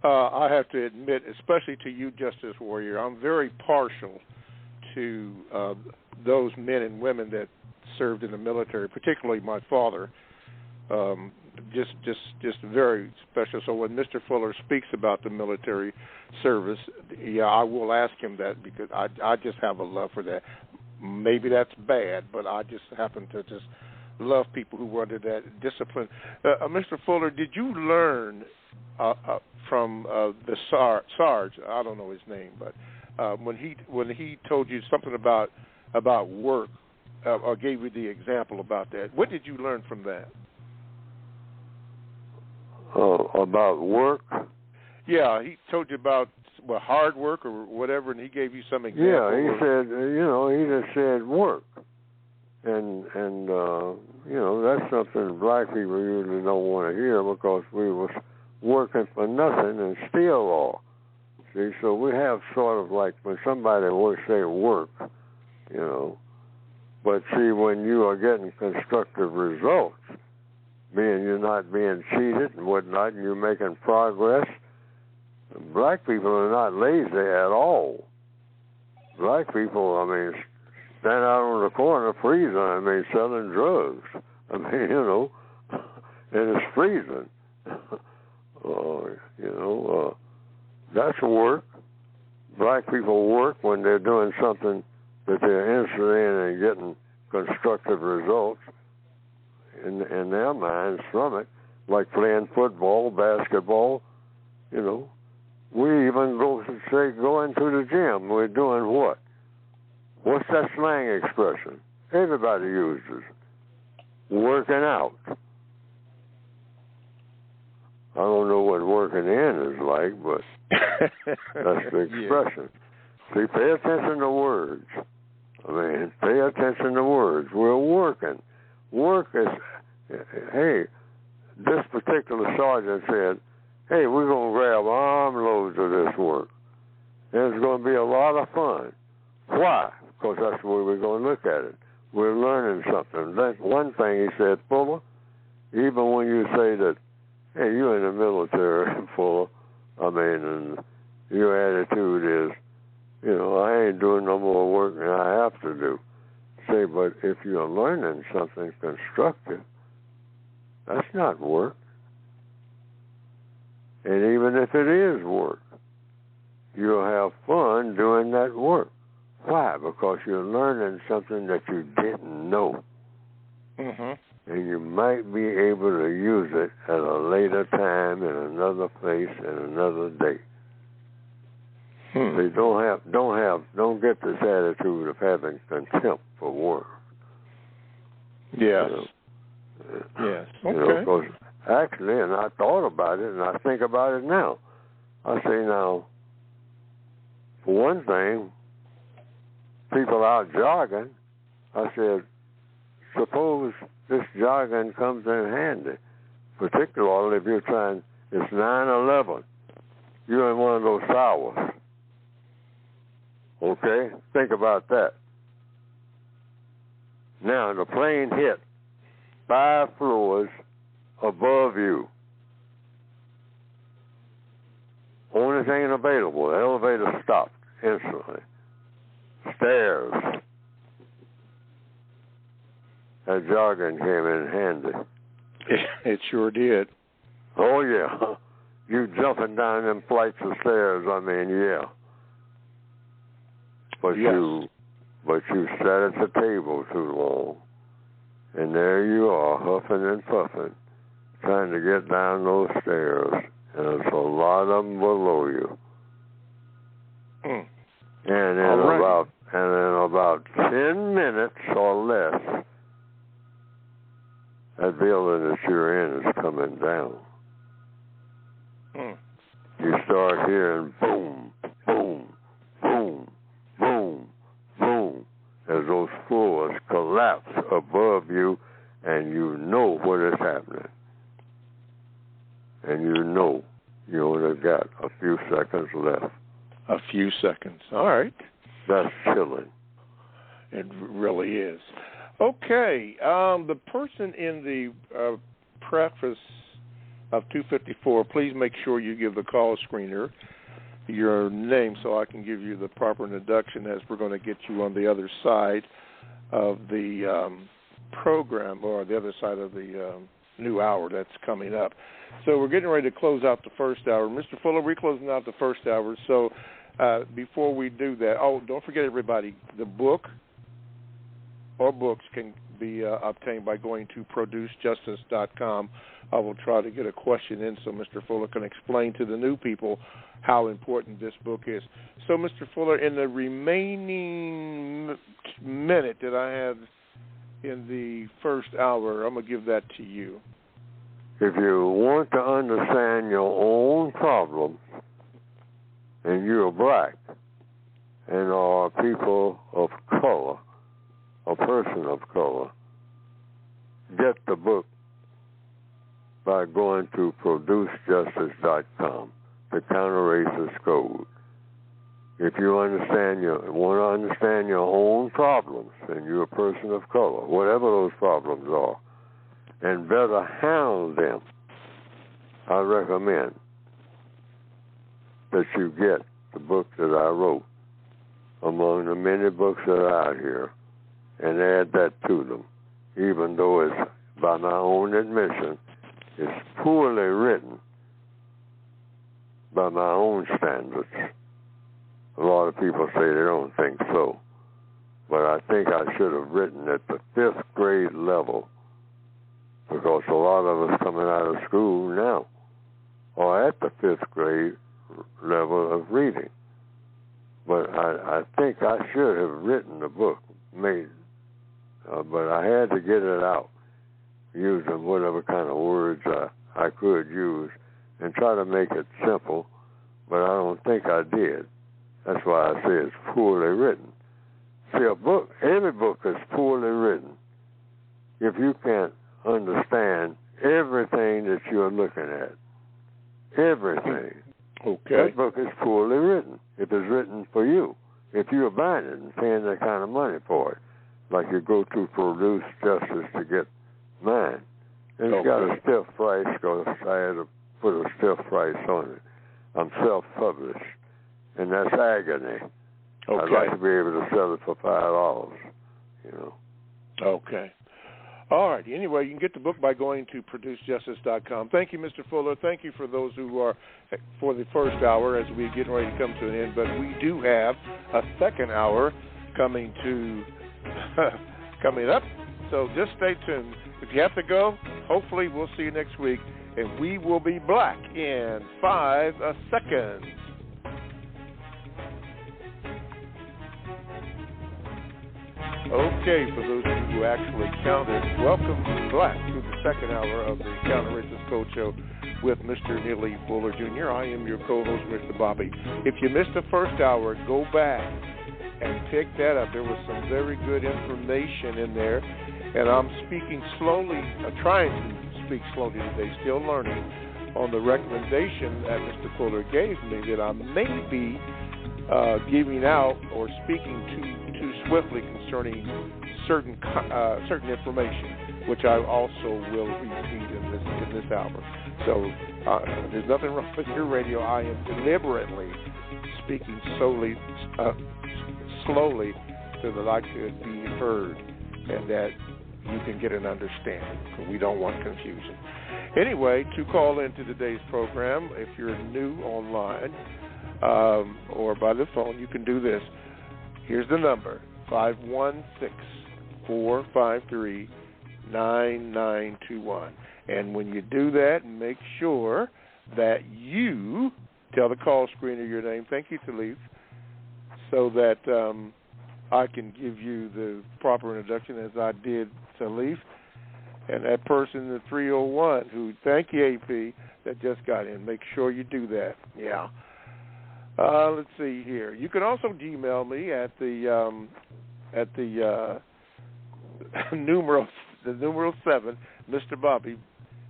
I have to admit, especially to you, Justice Warrior, I'm very partial to those men and women that served in the military, particularly my father. Just very special. So when Mr. Fuller speaks about the military service, yeah, I will ask him that because I just have a love for that. Maybe that's bad, but I just happen to just love people who were under that discipline. Mr. Fuller, did you learn from the Sarge? I don't know his name, but when he told you something about work, or gave you the example about that, what did you learn from that? About work? Yeah, he told you about hard work or whatever, and he gave you some examples. Yeah, he said, he just said work. And that's something black people usually don't want to hear because we was working for nothing and steal all. See, so we have sort of like when somebody would say work, but see, when you are getting constructive results, meaning you're not being cheated and whatnot, and you're making progress, black people are not lazy at all. Black people, stand out on the corner freezing, selling drugs. And it's freezing. That's work. Black people work when they're doing something that they're interested in and getting constructive results in their minds from it, like playing football, basketball. We even go into the gym. We're doing what? What's that slang expression? Everybody uses working out. I don't know what working in is like, but that's the expression. Yeah. See, pay attention to words. Pay attention to words. We're working. Work is, hey, this particular sergeant said, hey, we're going to grab armloads of this work. And it's going to be a lot of fun. Why? Because that's the way we're going to look at it. We're learning something. That's one thing he said, Fuller, even when you say that, hey, you're in the military, Fuller, and your attitude is, I ain't doing no more work than I have to do. Say, but if you're learning something constructive, that's not work. And even if it is work, you'll have fun doing that work. Why? Because you're learning something that you didn't know. Mm-hmm. And you might be able to use it at a later time in another place in another day. So you don't get this attitude of having contempt for work. Yes. You know? Yes. You know, because actually, and I thought about it, and I think about it now. I say now, for one thing, people out jogging, I said, suppose this jogging comes in handy, particularly if you're trying, it's 9/11. You're in one of those towers. Okay? Think about that. Now, the plane hit 5 floors above you. Only thing available, the elevator stopped instantly. Stairs. That jogging came in handy. It sure did. Oh, yeah. You jumping down them flights of stairs, I mean, yeah. But yes. you sat at the table too long. And there you are, huffing and puffing, trying to get down those stairs. And there's a lot of them below you. Mm. And in about 10 minutes or less, that building that you're in is coming down. Mm. You start hearing boom, boom, boom, boom, boom, as those floors collapse above you, and you know what is happening. And you know you only got a few seconds left. A few seconds. All right. That's chilling. It really is. Okay. The person in the preface of 254, please make sure you give the call screener your name so I can give you the proper introduction, as we're going to get you on the other side of the program, or the other side of the new hour that's coming up. So we're getting ready to close out the first hour. Mr. Fuller, we're closing out the first hour. So before we do that, don't forget, everybody, the book or books can be obtained by going to producejustice.com. I will try to get a question in so Mr. Fuller can explain to the new people how important this book is. So, Mr. Fuller, in the remaining minute that I have in the first hour, I'm going to give that to you. If you want to understand your own problems, and you're black, and are people of color, a person of color, get the book by going to producejustice.com, the counter-racist code. If you want to understand your own problems, and you're a person of color, whatever those problems are, and better handle them, I recommend that you get the book that I wrote among the many books that are out here, and add that to them, even though it's, by my own admission, it's poorly written by my own standards. A lot of people say they don't think so, but I think I should have written at the 5th grade level, because a lot of us coming out of school now are at the 5th grade level of reading. But I think I should have written the book, but I had to get it out, using whatever kind of words I could use, and try to make it simple, but I don't think I did. That's why I say it's poorly written. See, every book is poorly written if you can't understand everything that you're looking at. Everything. Okay. That book is poorly written if it's written for you. If you're buying it and paying that kind of money for it, like you go to Produce Justice to get mine. And it's got a stiff price, because I had to put a stiff price on it. I'm self-published, and that's agony. Okay. I'd like to be able to sell it for $5, you know. Okay. All right. Anyway, you can get the book by going to producejustice.com. Thank you, Mr. Fuller. Thank you for those who are for the first hour as we get ready to come to an end. But we do have a second hour coming up. So just stay tuned. If you have to go, hopefully we'll see you next week. And we will be back in 5 seconds. Okay, for those of you who actually counted, welcome back to the second hour of the Counter-Racist Code Show with Mr. Neely Fuller Jr. I am your co-host, Mr. Bobby. If you missed the first hour, go back and pick that up. There was some very good information in there, and I'm speaking slowly, trying to speak slowly today, still learning on the recommendation that Mr. Fuller gave me that I may be giving out or speaking too swiftly concerning certain information, which I also will repeat in this hour. So there's nothing wrong with your radio. I am deliberately speaking slowly so that I could be heard and that you can get an understanding, because we don't want confusion. Anyway, to call into today's program, if you're new online or by the phone, you can do this. Here's the number, 516-453-9921. And when you do that, make sure that you tell the call screener your name. Thank you, Talif, so that I can give you the proper introduction as I did Talif. And that person, the 301, who, thank you, AP, that just got in. Make sure you do that. Yeah. Let's see here. You can also Gmail me at the numeral 7, Mr. Bobby,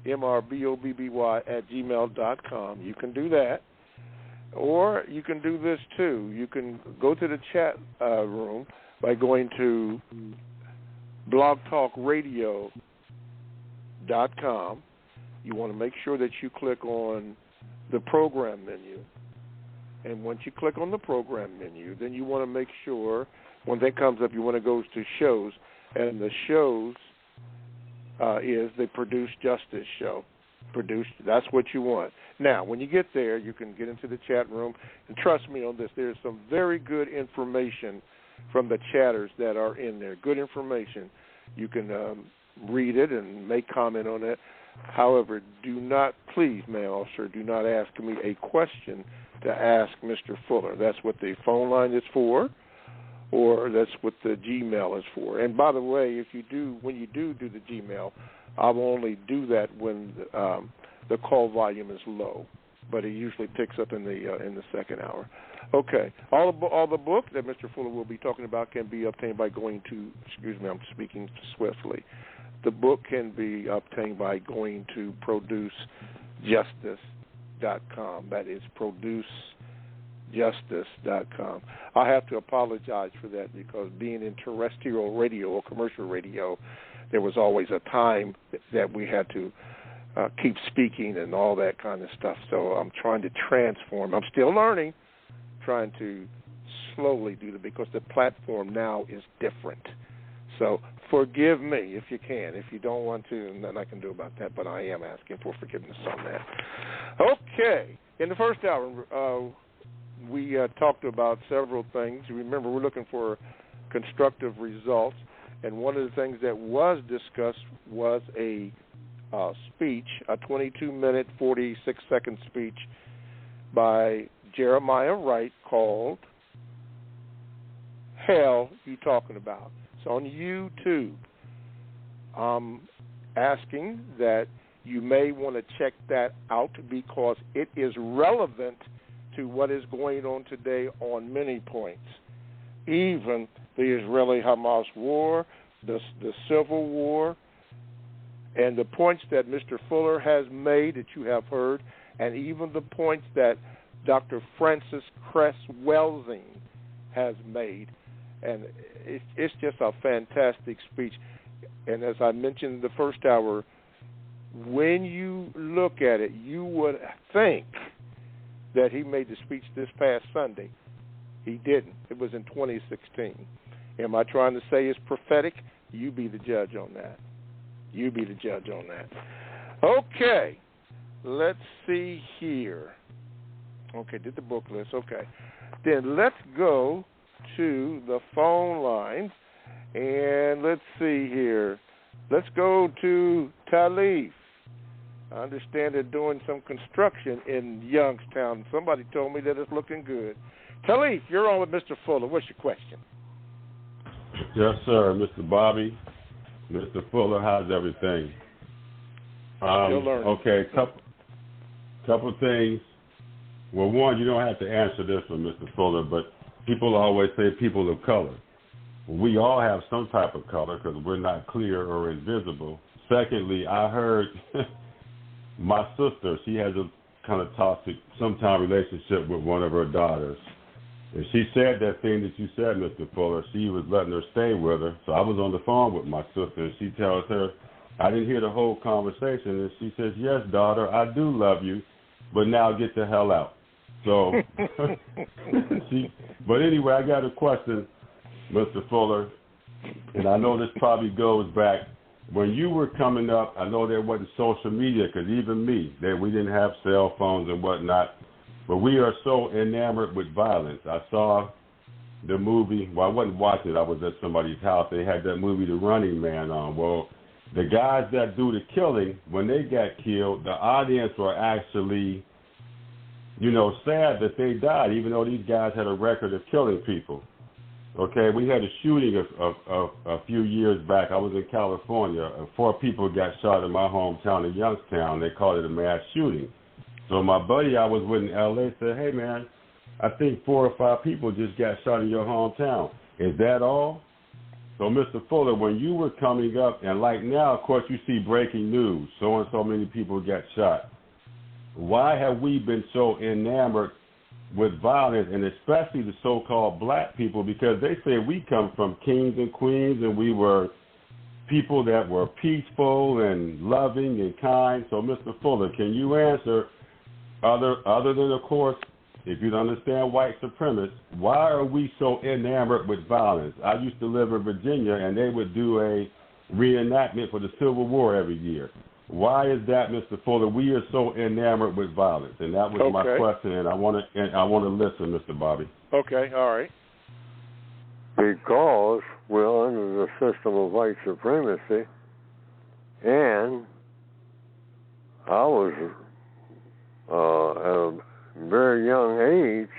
MRBOBBY @gmail.com. You can do that. Or you can do this too. You can go to the chat room by going to blogtalkradio.com. You want to make sure that you click on the program menu. And once you click on the program menu, then you want to make sure, when that comes up, you want to go to shows. And the shows is the Produce Justice show. That's what you want. Now, when you get there, you can get into the chat room. And trust me on this, there's some very good information from the chatters that are in there. Good information. You can read it and make comment on it. However, do not, please, ma'am, officer, do not ask me a question to ask Mr. Fuller. That's what the phone line is for, or that's what the Gmail is for. And by the way, when you do the Gmail, I will only do that when the call volume is low, but it usually picks up in the second hour. Okay, all the book that Mr. Fuller will be talking about can be obtained by going to. Excuse me, I'm speaking swiftly. The book can be obtained by going to producejustice.com. That is producejustice.com. I have to apologize for that, because being in terrestrial radio or commercial radio, there was always a time that we had to keep speaking and all that kind of stuff. So I'm trying to transform. I'm still learning, trying to slowly do that, because the platform now is different. So forgive me if you can. If you don't want to, nothing I can do about that, but I am asking for forgiveness on that. Okay. In the first hour, we talked about several things. Remember, we're looking for constructive results, and one of the things that was discussed was a speech, a 22-minute, 46-second speech by Jeremiah Wright called Hell You Talking About. It's on YouTube. I'm asking that you may want to check that out, because it is relevant to what is going on today on many points. Even the Israeli-Hamas war, the Civil War, and the points that Mr. Fuller has made that you have heard, and even the points that Dr. Francis Cress Welsing has made. And it's just a fantastic speech. And as I mentioned in the first hour, when you look at it, you would think that he made the speech this past Sunday. He didn't. It was in 2016. Am I trying to say it's prophetic? You be the judge on that. You be the judge on that. Okay. Let's see here. Okay, did the book list. Okay. Then let's go to the phone line. And let's see here. Let's go to Talif. I understand they're doing some construction in Youngstown. Somebody told me that it's looking good. Talif, you're on with Mr. Fuller. What's your question? Yes, sir. Mr. Bobby, Mr. Fuller, how's everything? Still learning. Okay, couple things. Well, one, you don't have to answer this one, Mr. Fuller, but people always say people of color. We all have some type of color because we're not clear or invisible. Secondly, I heard my sister, she has a kind of toxic, sometime relationship with one of her daughters. And she said that thing that you said, Mr. Fuller. She was letting her stay with her. So I was on the phone with my sister, and she tells her, I didn't hear the whole conversation, and she says, yes, daughter, I do love you, but now get the hell out. So, but anyway, I got a question, Mr. Fuller, and I know this probably goes back. When you were coming up, I know there wasn't social media, because even me, we didn't have cell phones and whatnot, but we are so enamored with violence. I saw the movie, well, I wasn't watching it, I was at somebody's house. They had that movie, The Running Man, on. Well, the guys that do the killing, when they got killed, the audience were actually, sad that they died, even though these guys had a record of killing people. Okay, we had a shooting a few years back. I was in California. 4 people got shot in my hometown of Youngstown. They called it a mass shooting. So my buddy I was with in L.A. said, hey, man, I think 4 or 5 people just got shot in your hometown. Is that all? So, Mr. Fuller, when you were coming up, and like now, of course, you see breaking news, so many people got shot. Why have we been so enamored with violence, and especially the so-called black people? Because they say we come from kings and queens, and we were people that were peaceful and loving and kind. So, Mr. Fuller, can you answer, other than, of course, if you don't understand white supremacists, why are we so enamored with violence? I used to live in Virginia, and they would do a reenactment for the Civil War every year. Why is that, Mr. Fuller? We are so enamored with violence, and that was my question, and I want to listen, Mr. Bobby. Okay, all right. Because we're under the system of white supremacy, and I was at a very young age,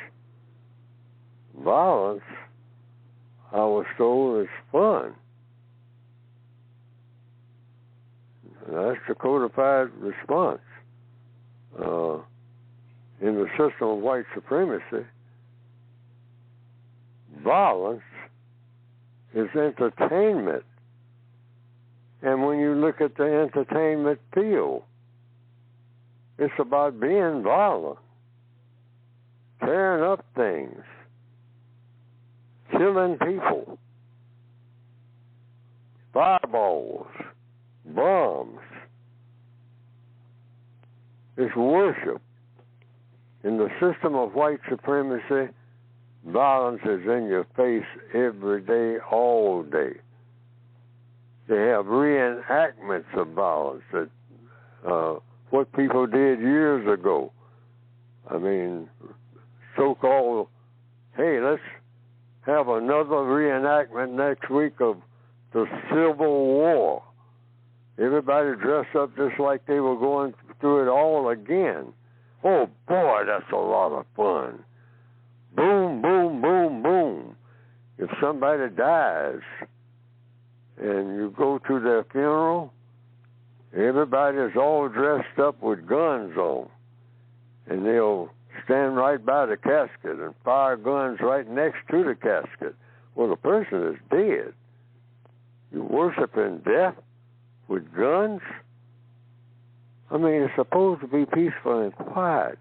violence, I was told, is fun. And that's the codified response. In the system of white supremacy, violence is entertainment. And when you look at the entertainment field, it's about being violent, tearing up things, killing people, fireballs, bombs. It's worship. In the system of white supremacy, violence is in your face every day, all day. They have reenactments of violence, that what people did years ago. I mean, so-called, hey, let's have another reenactment next week of the Civil War. Everybody dressed up just like they were going through it all again. Oh, boy, that's a lot of fun. Boom, boom, boom, boom. If somebody dies and you go to their funeral, everybody's all dressed up with guns on. And they'll stand right by the casket and fire guns right next to the casket. Well, the person is dead. You worshiping death with guns? I mean, it's supposed to be peaceful and quiet.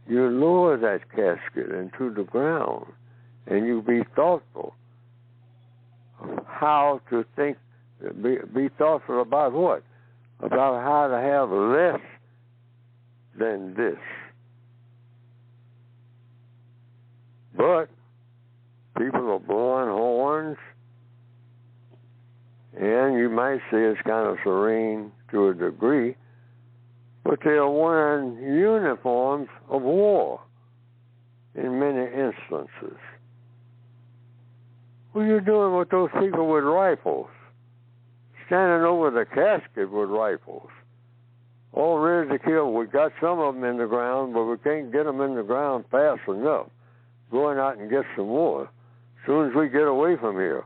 You lower that casket into the ground, and you be thoughtful of how to think. Be thoughtful about what? About how to have less than this. But people are blowing horns And you might say it's kind of serene to a degree, but they're wearing uniforms of war in many instances. What are you doing with those people with rifles? Standing over the casket with rifles, all ready to kill. We got some of them in the ground, but we can't get them in the ground fast enough. Going out and get some more. As soon as we get away from here,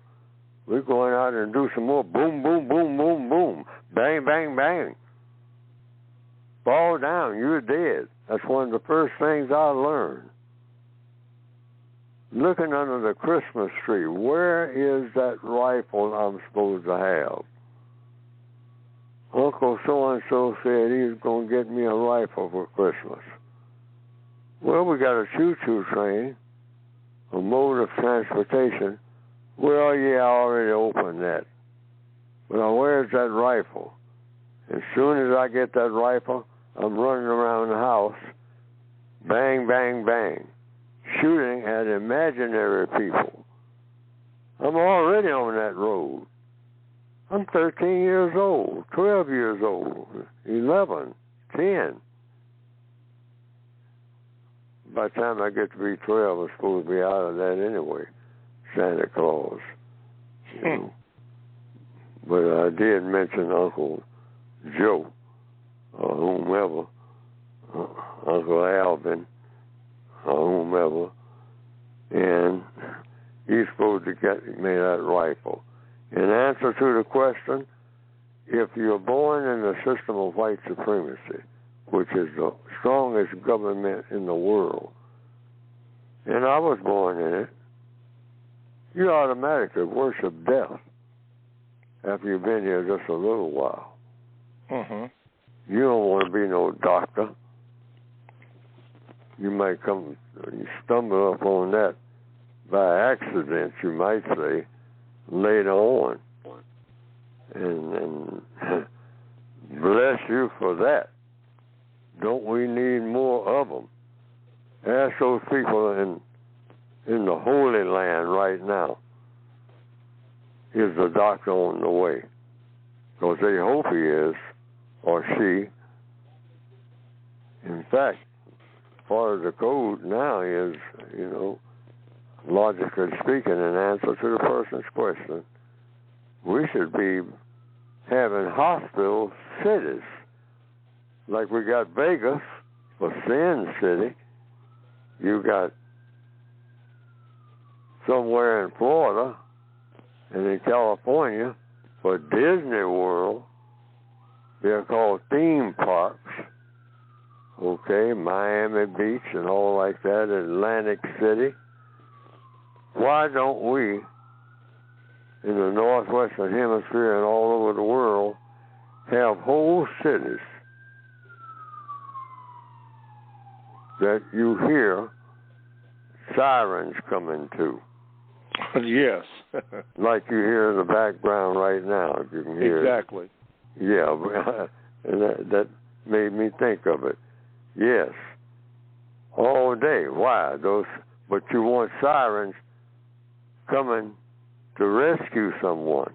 we're going out and do some more. Boom, boom, boom, boom, boom. Bang, bang, bang. Fall down, you're dead. That's one of the first things I learned. Looking under the Christmas tree, where is that rifle I'm supposed to have? Uncle so-and-so said he was going to get me a rifle for Christmas. Well, we got a choo-choo train, a mode of transportation. Well, yeah, I already opened that. But where's that rifle? As soon as I get that rifle, I'm running around the house, bang, bang, bang, shooting at imaginary people. I'm already on that road. I'm 13 years old, 12 years old, 11, 10. By the time I get to be 12, I'm supposed to be out of that anyway, Santa Claus. You know. But I did mention Uncle Joe, or whomever, Uncle Alvin, or whomever, and he's supposed to get me that rifle. In answer to the question, if you're born in the system of white supremacy, which is the strongest government in the world, and I was born in it, you automatically worship death after you've been here just a little while. Mm-hmm. You don't want to be no doctor. You might come, you stumble up on that by accident, you might say, later on. And bless you for that. Don't we need more of them? Ask those people in the Holy Land right now, is the doctor on the way? Because they hope he is, or she. In fact, part of the code now is, you know, logically speaking, in answer to the person's question, we should be having hospital cities. Like we got Vegas for Sin City. You got somewhere in Florida and in California for Disney World. They're called theme parks. Okay, Miami Beach and all like that, Atlantic City. Why don't we, in the Northwestern Hemisphere and all over the world, have whole cities that you hear sirens coming to? Yes. Like you hear in the background right now. You can hear exactly. It. Yeah, and that made me think of it. Yes, all day. Why? But you want sirens coming to rescue someone,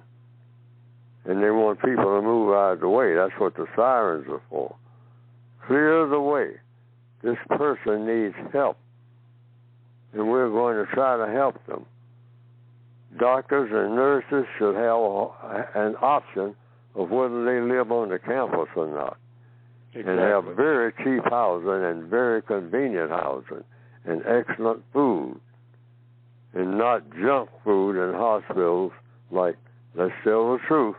and they want people to move out of the way. That's what the sirens are for. Clear the way. This person needs help, and we're going to try to help them. Doctors and nurses should have an option of whether they live on the campus or not. Exactly. And have very cheap housing and very convenient housing and excellent food, and not junk food in hospitals. Like, let's tell the truth,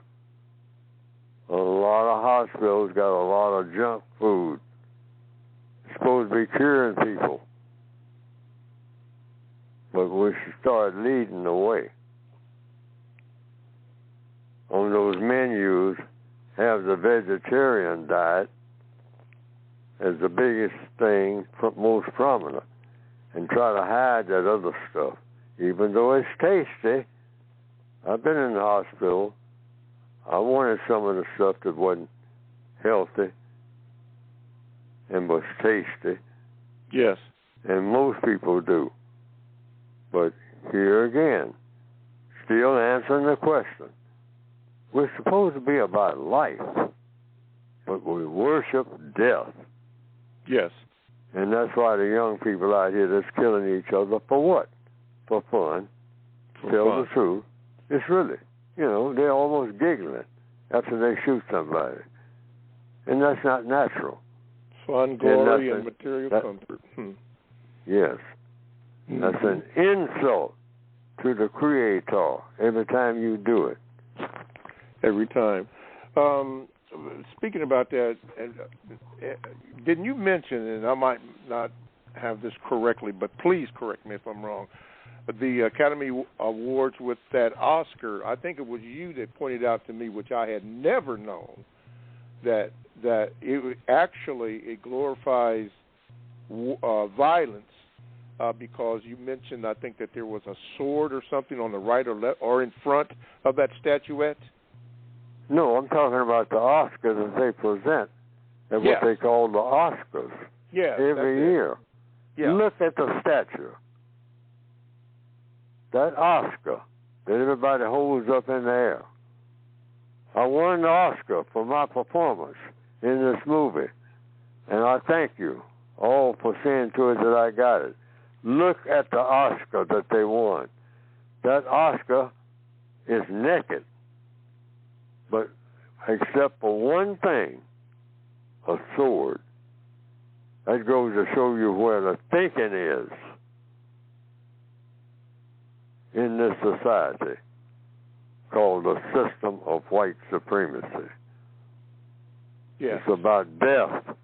a lot of hospitals got a lot of junk food. It's supposed to be curing people, but we should start leading the way. On those menus, have the vegetarian diet as the biggest thing, most prominent, and try to hide that other stuff. Even though it's tasty, I've been in the hospital, I wanted some of the stuff that wasn't healthy and was tasty. Yes. And most people do. But here again, still answering the question, We're supposed to be about life, but we worship death. Yes. And that's why the young people out here that's killing each other, for what? For fun. Tell the truth. It's really, they're almost giggling after they shoot somebody. And that's not natural. Fun, glory, and material comfort. Yes. Mm-hmm. That's an insult to the Creator every time you do it. Every time. Speaking about that, didn't you mention, and I might not have this correctly, but please correct me if I'm wrong, the Academy Awards with that Oscar, I think it was you that pointed out to me, which I had never known, that it glorifies violence because you mentioned, I think, that there was a sword or something on the right or left or in front of that statuette. No, I'm talking about the Oscars that they present and what they call the Oscars every year. Yeah. Look at the statue. That Oscar that everybody holds up in the air. I won the Oscar for my performance in this movie, and I thank you all for seeing to it that I got it. Look at the Oscar that they won. That Oscar is naked. But except for one thing, a sword. That goes to show you where the thinking is in this society called the system of white supremacy. Yes. It's about death,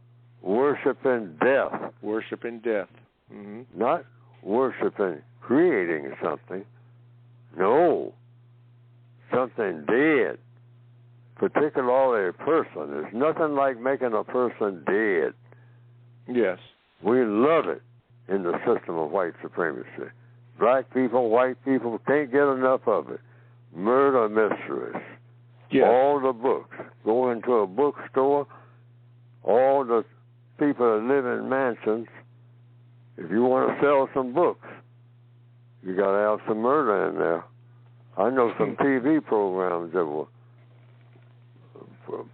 worshiping death. Worshiping death. Mm-hmm. Not worshiping, creating something. No, something dead. Particularly a person. There's nothing like making a person dead. Yes. We love it in the system of white supremacy. Black people, white people can't get enough of it. Murder mysteries. Yes. All the books. Go into a bookstore. All the people that live in mansions. If you want to sell some books, you got to have some murder in there. I know some TV programs that will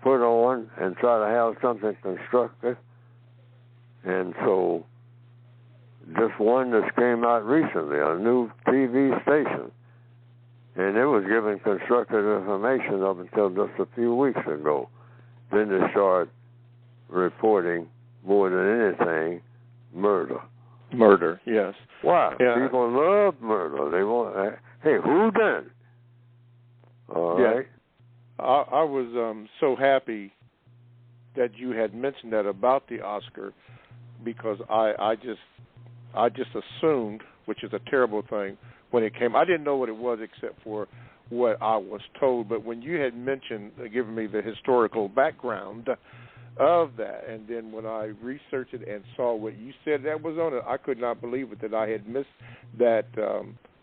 put on and try to have something constructive. And so this one that came out recently, a new TV station, and it was giving constructive information up until just a few weeks ago. Then they started reporting more than anything murder. Murder, yes. Why? Yeah. People love murder. They want, hey, who done it? All right. I was so happy that you had mentioned that about the Oscar, because I just assumed, which is a terrible thing, when it came. I didn't know what it was except for what I was told. But when you had mentioned, given me the historical background of that, and then when I researched it and saw what you said that was on it, I could not believe it that I had missed that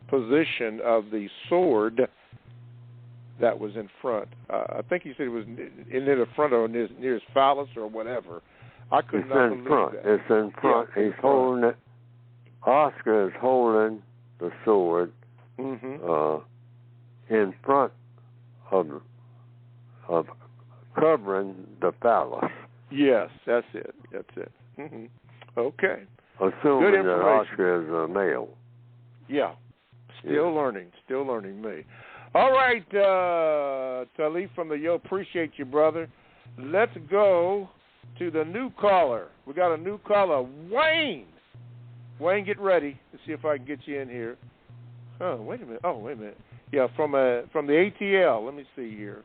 position of the sword that was in front. I think you said it was in the front or near his phallus or whatever. I could not believe that. It's in front. Yeah, he's holding it. Oscar is holding the sword in front of covering the phallus. Yes, that's it. That's it. Mm-hmm. Okay. Assuming that Oscar is a male. Yeah. Still learning me. All right, Talib from the Yo, appreciate you, brother. Let's go to the new caller. We got a new caller, Wayne. Wayne, get ready. Let's see if I can get you in here. Oh, wait a minute. Yeah, from the ATL. Let me see here.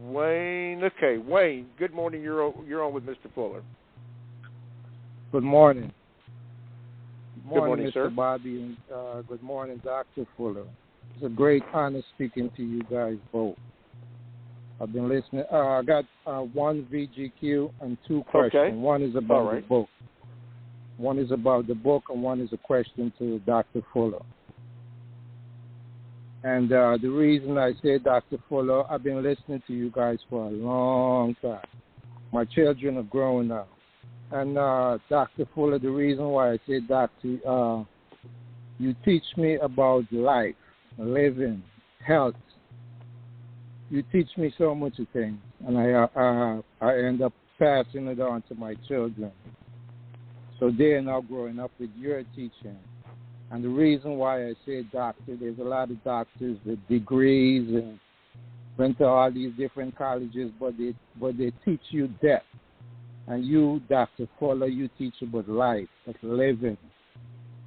Wayne. Okay, Wayne. Good morning. You're on with Mr. Fuller. Good morning. Good morning, Mr. sir. Bobby, and good morning, Dr. Fuller. It's a great honor speaking to you guys both. I've been listening. I got one VGQ and two questions. Okay. One is about the book. One is about the book, and one is a question to Dr. Fuller. And the reason I say Dr. Fuller, I've been listening to you guys for a long time. My children are grown now. And Dr. Fuller, the reason why I say Doctor, you teach me about life, living, health, you teach me so much of things, and I end up passing it on to my children. So they're now growing up with your teaching. And the reason why I say doctor, there's a lot of doctors with degrees and went to all these different colleges, but they teach you death. And you, Dr. Fuller, you teach about life, about living,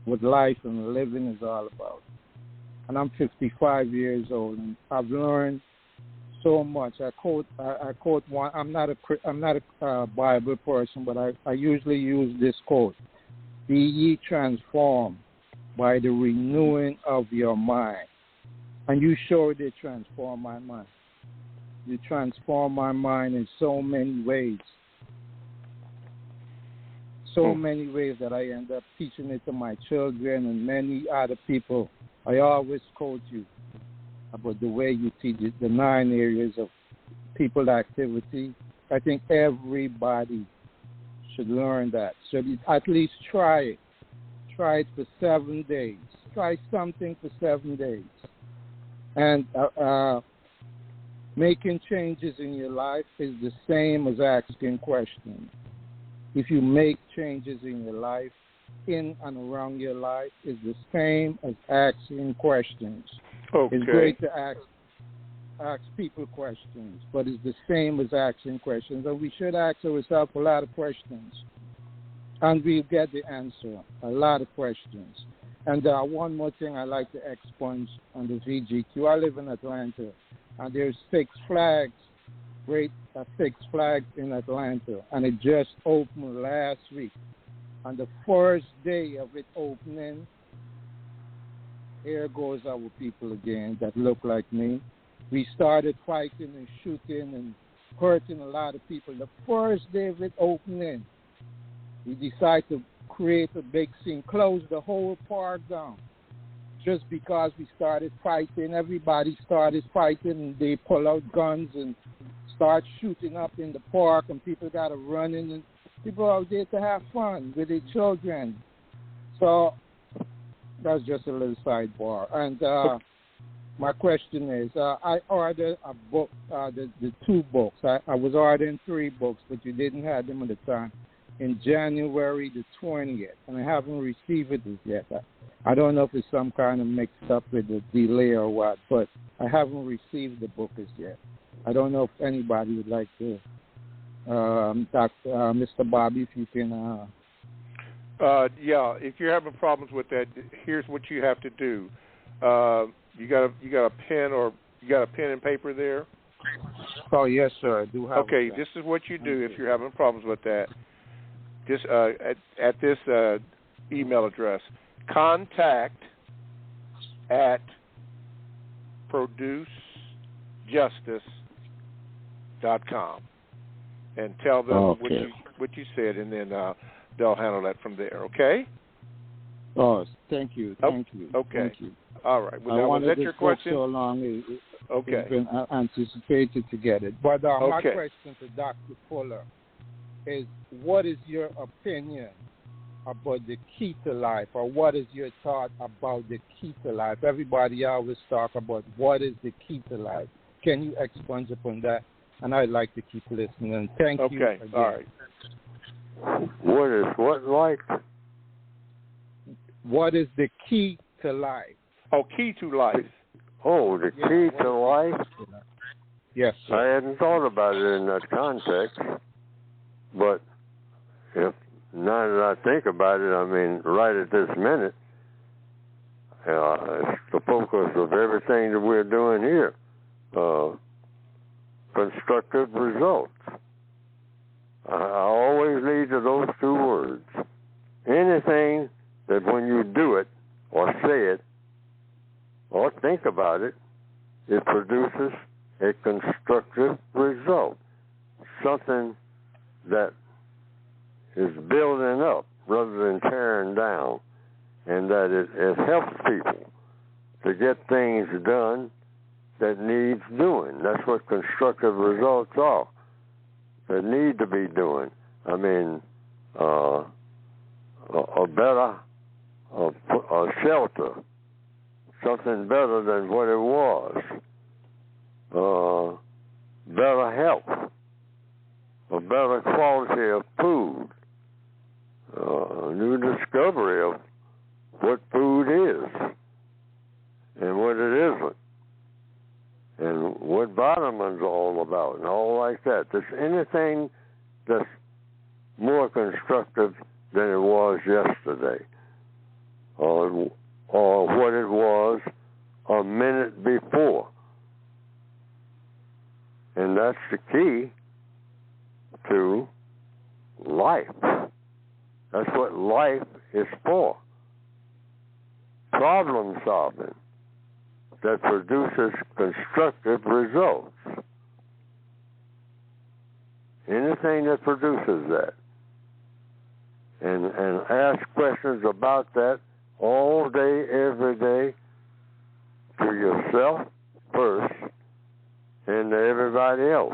what life and living is all about. And I'm 55 years old, and I've learned so much. I quote one. I'm not a Bible person, but I usually use this quote: "Be ye transformed by the renewing of your mind." And you sure did transform my mind. You transform my mind in so many ways. So many ways that I end up teaching it to my children and many other people. I always quote you about the way you teach it, the 9 areas of people activity. I think everybody should learn that. Should at least try it. Try it for 7 days. Try something for 7 days. And making changes in your life is the same as asking questions. If you make changes in your life, in and around your life, is the same as asking questions. Okay. It's great to ask people questions, but it's the same as asking questions. And we should ask ourselves a lot of questions. And we get the answer, a lot of questions. And one more thing I like to expunge on the VGQ. I live in Atlanta, and there's Six Flags, great Six Flags in Atlanta, and it just opened last week. On the first day of it opening, here goes our people again that look like me. We started fighting and shooting and hurting a lot of people. The first day of it opening, we decided to create a big scene, close the whole park down. Just because we started fighting, everybody started fighting, and they pull out guns and start shooting up in the park, and people got to run in, and people out there to have fun with their children. So that's just a little sidebar. And my question is, I ordered a book, the 2 books. I was ordering 3 books, but you didn't have them at the time. In January the 20th, and I haven't received it yet. I don't know if it's some kind of mixed up with the delay or what, but I haven't received the book as yet. I don't know if anybody would like to, Mr. Bobby, if you can. Yeah, if you're having problems with that, here's what you have to do. You got a pen and paper there? Oh yes, sir. I do have. Okay, this is what you do if you're having problems with that. Just at this email address, contact@producejustice.com, and tell them what you said, and then they'll handle that from there. Okay? Oh, thank you. Thank you. Okay. Thank you. All right. Well, I now, wanted was that this your book question? so long. Okay. It's been anticipated to get it. But my Okay. question to Dr. Fuller is, what is your opinion about the key to life, or what is your thought about the key to life? Everybody always talk about what is the key to life. Can you expand upon that? And I'd like to keep listening. Thank you. Okay. Again. All right. What is what like? What is the key to life? Oh, key to life. Oh, the key to life? Yes, sir. I hadn't thought about it in that context, but if now that I think about it, I mean, right at this minute, it's the focus of everything that we're doing here. Constructive results. I always lead to those 2 words. Anything that when you do it or say it or think about it, it produces a constructive result. Something that is building up rather than tearing down, and that it helps people to get things done that needs doing. That's what constructive results are, that need to be doing. I mean, a better a shelter, something better than what it was. better health, a better quality of food, a new discovery of what food is and what it isn't, and what vitamins are all about, and all like that. There's anything that's more constructive than it was yesterday, or what it was a minute before. And that's the key to life. That's what life is for. Problem solving that produces constructive results. Anything that produces that. And ask questions about that all day, every day, to yourself first and to everybody else.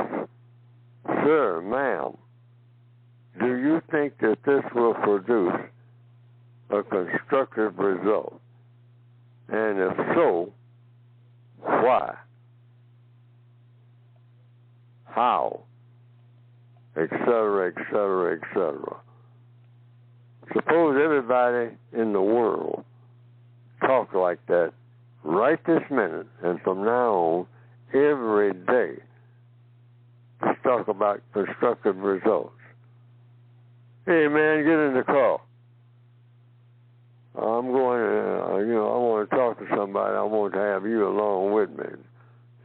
Sir, ma'am, do you think that this will produce a constructive result? And if so, why? How? Et cetera, et cetera, et cetera. Suppose everybody in the world talk like that right this minute, and from now on, every day, just talk about constructive results. Hey, man, get in the car. I'm going to, I want to talk to somebody. I want to have you along with me.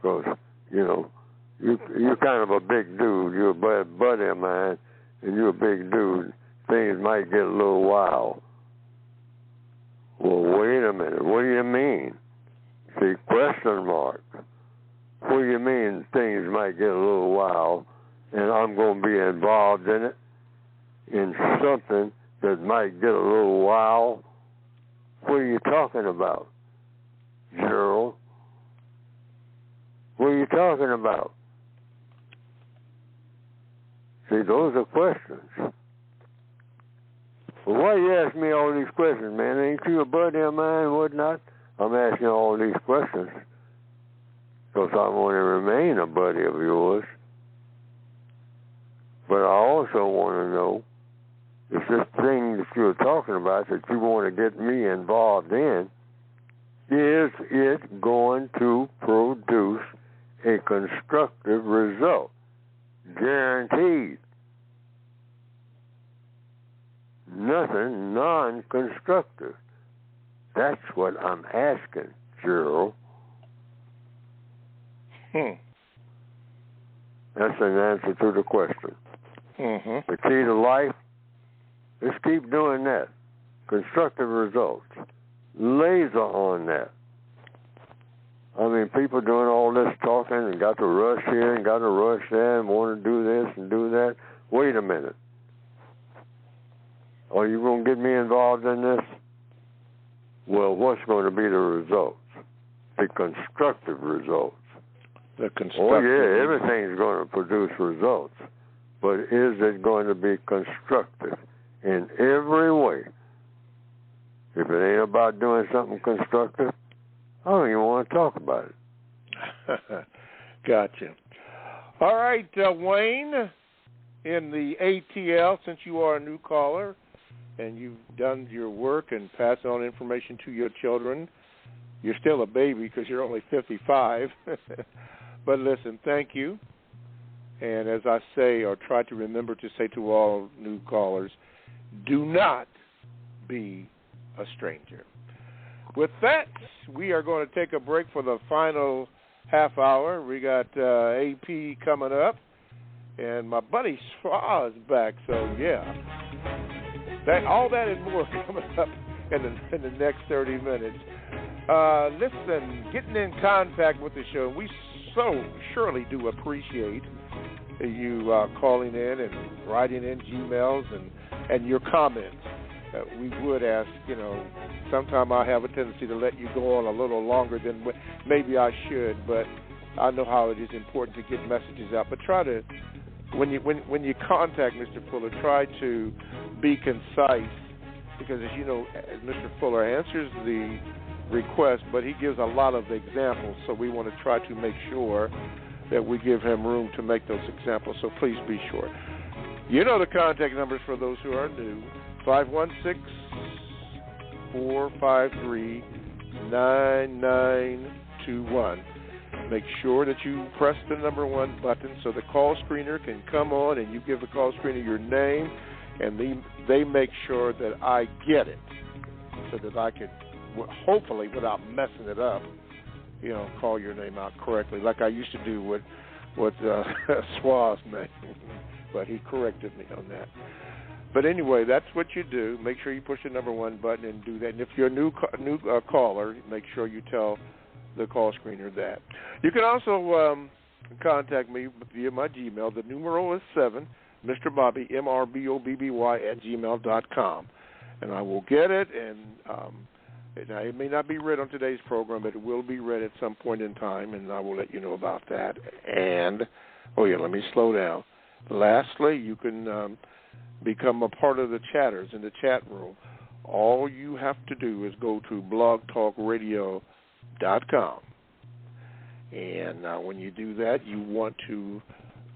Because, you're kind of a big dude. You're a buddy of mine, and you're a big dude. Things might get a little wild. Well, wait a minute. What do you mean? See, question mark. What do you mean things might get a little wild, and I'm going to be involved in it, in something that might get a little wild? What are you talking about, Gerald? What are you talking about? See, those are questions. Well, why you ask me all these questions, man? Ain't you a buddy of mine and whatnot? I'm asking all these questions because I want to remain a buddy of yours. But I also want to know if this thing that you're talking about that you want to get me involved in, is it going to produce a constructive result? Guaranteed. Nothing non-constructive. That's what I'm asking, Gerald. That's an answer to the question. Mm-hmm. The key to life, let's keep doing that. Constructive results. Laser on that. I mean, people doing all this talking and got to rush here and got to rush there and want to do this and do that. Wait a minute. Are you going to get me involved in this? Well, what's going to be the results? The constructive results. The constructive. Oh, yeah, everything's going to produce results. But is it going to be constructive in every way? If it ain't about doing something constructive, I don't even want to talk about it. Gotcha. All right, Wayne, in the ATL, since you are a new caller and you've done your work and passed on information to your children, you're still a baby because you're only 55. But listen, thank you. And as I say, or try to remember to say to all new callers, do not be a stranger. With that, we are going to take a break for the final half hour. We got AP coming up, and my buddy Swa is back. So, yeah, all that and more coming up in the next 30 minutes. Listen, getting in contact with the show, we so surely do appreciate you calling in and writing in Gmails and your comments. We would ask, sometime I have a tendency to let you go on a little longer than maybe I should, but I know how it is important to get messages out. But try to, when you contact Mr. Fuller, try to be concise, because as you know, Mr. Fuller answers the request, but he gives a lot of examples, so we want to try to make sure that we give him room to make those examples, so please be sure. You know the contact numbers for those who are new, 516-453-9921. Make sure that you press the number 1 button so the call screener can come on and you give the call screener your name, and they make sure that I get it so that I can, hopefully without messing it up, call your name out correctly, like I used to do with Swaz's name. But he corrected me on that. But anyway, that's what you do. Make sure you push the number 1 button and do that. And if you're a new caller, make sure you tell the call screener that. You can also contact me via my Gmail. The numeral is 7, Mr. Bobby, MRBOBBY @gmail.com. And I will get it, and it may not be read on today's program, but it will be read at some point in time, and I will let you know about that. And, let me slow down. Lastly, you can become a part of the chatters in the chat room. All you have to do is go to blogtalkradio.com. And when you do that, you want to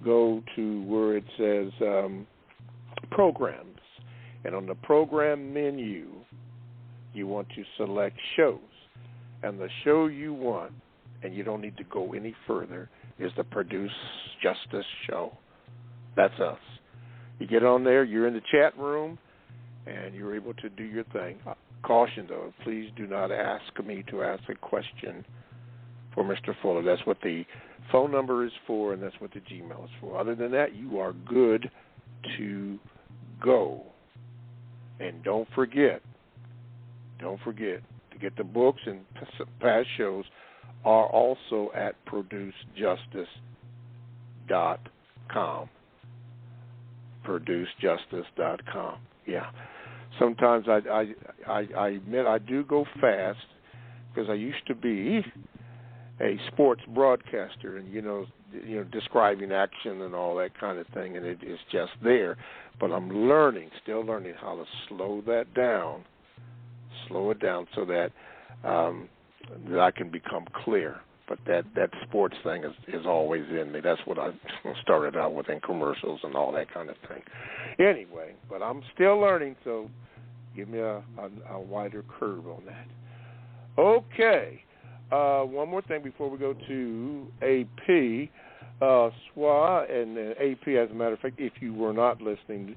go to where it says programs. And on the program menu, you want to select shows. And the show you want, and you don't need to go any further, is the Produce Justice Show. That's us. You get on there, you're in the chat room, and you're able to do your thing. Caution, though, please do not ask me to ask a question for Mr. Fuller. That's what the phone number is for, and that's what the Gmail is for. Other than that, you are good to go. And don't forget to get the books and past shows are also at producejustice.com. producejustice.com. Yeah. Sometimes I admit I do go fast because I used to be a sports broadcaster and describing action and all that kind of thing, and it is just there. But I'm still learning how to slow it down so that I can become clear. But that sports thing is always in me. That's what I started out with in commercials and all that kind of thing. Anyway, but I'm still learning, so give me a wider curve on that. Okay. One more thing before we go to AP. SWA and AP, as a matter of fact, if you were not listening,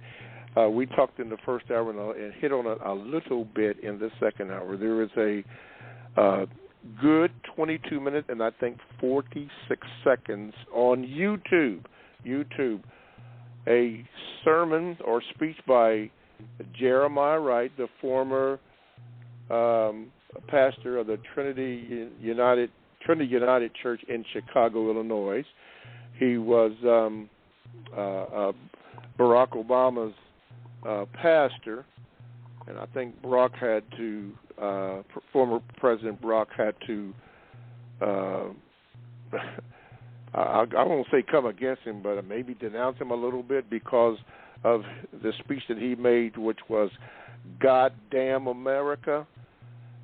we talked in the first hour and hit on it a little bit in the second hour. There is a good 22 minutes and I think 46 seconds on YouTube, a sermon or speech by Jeremiah Wright, the former pastor of the Trinity United Church in Chicago, Illinois. He was Barack Obama's pastor, and I think Barack had to, former President Barack had to, I won't say come against him, but maybe denounce him a little bit because of the speech that he made, which was "God damn America."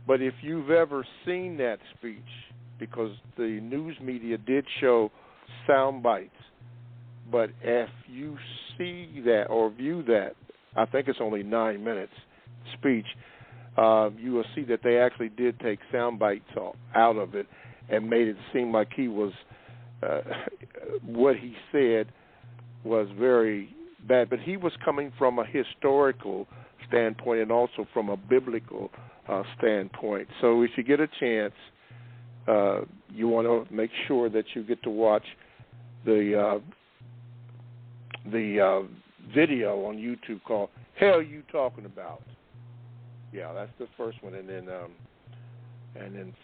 But if you've ever seen that speech, because the news media did show sound bites, but if you see that or view that, I think it's only 9 minutes speech, you will see that they actually did take sound bites out of it and made it seem like he was, what he said was very bad. But he was coming from a historical standpoint and also from a biblical standpoint. So if you get a chance, you want to make sure that you get to watch the video on YouTube called "Hell You Talking About." Yeah, that's the first one, and then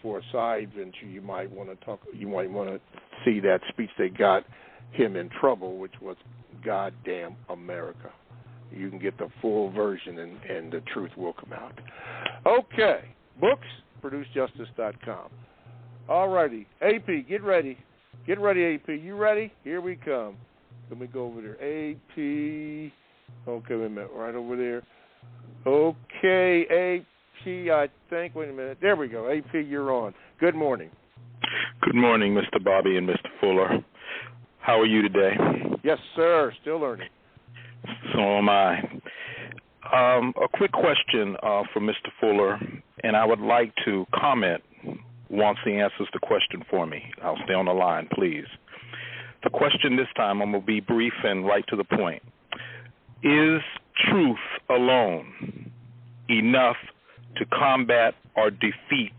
for a side venture, you might want to see that speech that got him in trouble, which was "God damn America." You can get the full version, and the truth will come out. Okay, books, producejustice.com. All righty, AP, get ready. Get ready, AP. You ready? Here we come. Let me go over there. AP. Okay, wait a minute. Right over there. Okay, AP, I think. Wait a minute. There we go. AP, you're on. Good morning. Good morning, Mr. Bobby and Mr. Fuller. How are you today? Yes, sir. Still learning. So am I. A quick question for Mr. Fuller, and I would like to comment once he answers the question for me. I'll stay on the line, please. The question this time, I'm going to be brief and right to the point. Is truth alone enough to combat or defeat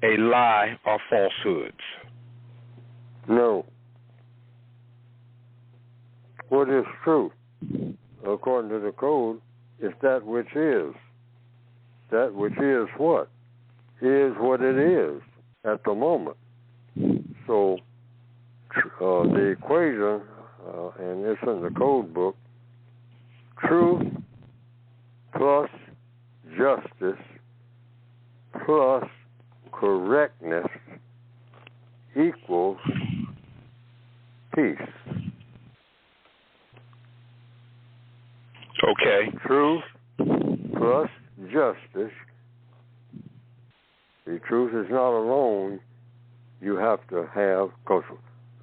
a lie or falsehoods? No. What is truth? According to the code, is that which is. That which is what? Is what it is at the moment. So the equation, and it's in the code book, truth plus justice plus correctness equals peace. Okay. Truth plus justice. The truth is not alone. You have to have, because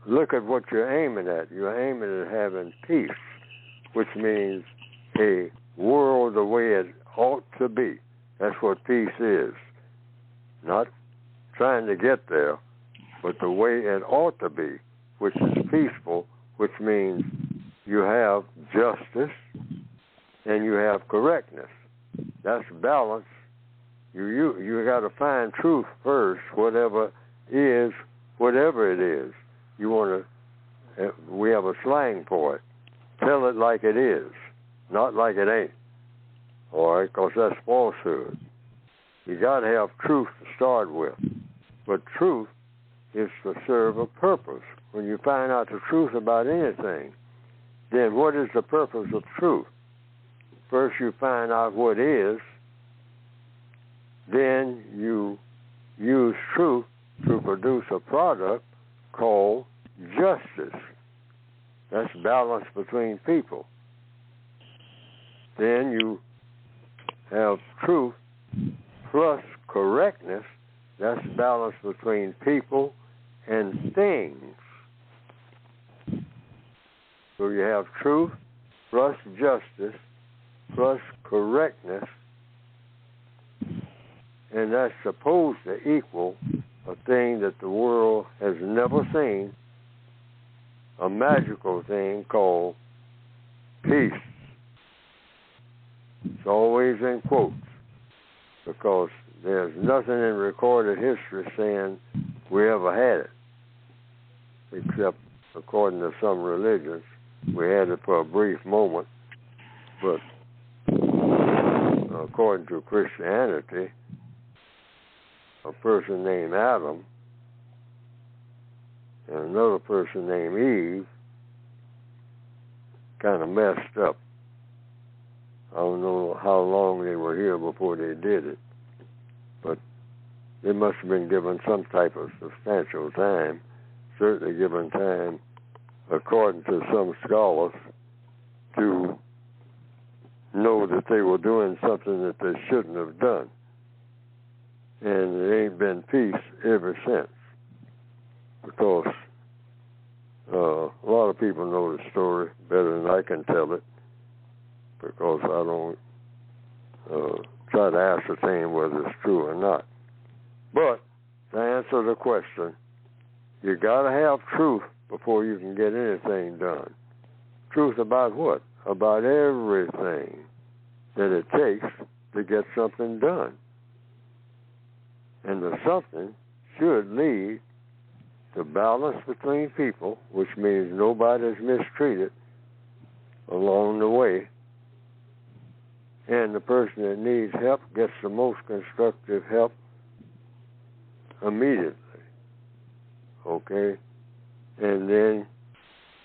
look at what you're aiming at. You're aiming at having peace, which means a world the way it ought to be. That's what peace is. Not trying to get there, but the way it ought to be, which is peaceful, which means you have justice and you have correctness. That's balance. You got to find truth first, whatever it is. You want to, we have a slang for it. Tell it like it is, not like it ain't. All right, because that's falsehood. You got to have truth to start with. But truth is to serve a purpose. When you find out the truth about anything, then what is the purpose of truth? First you find out what is, then you use truth to produce a product called justice. That's balance between people. Then you have truth plus correctness. That's balance between people and things. So you have truth plus justice plus correctness, and that's supposed to equal a thing that the world has never seen, a magical thing called peace. It's always in quotes, because there's nothing in recorded history saying we ever had it, except according to some religions, we had it for a brief moment, but according to Christianity, a person named Adam and another person named Eve kind of messed up. I don't know how long they were here before they did it, but they must have been given some type of substantial time, certainly given time, according to some scholars, to know that they were doing something that they shouldn't have done. And there ain't been peace ever since, because a lot of people know the story better than I can tell it, because I don't try to ascertain whether it's true or not. But to answer the question, you got to have truth before you can get anything done. Truth about what? About everything that it takes to get something done. And the something should lead to balance between people, which means nobody's mistreated along the way. And the person that needs help gets the most constructive help immediately. Okay? And then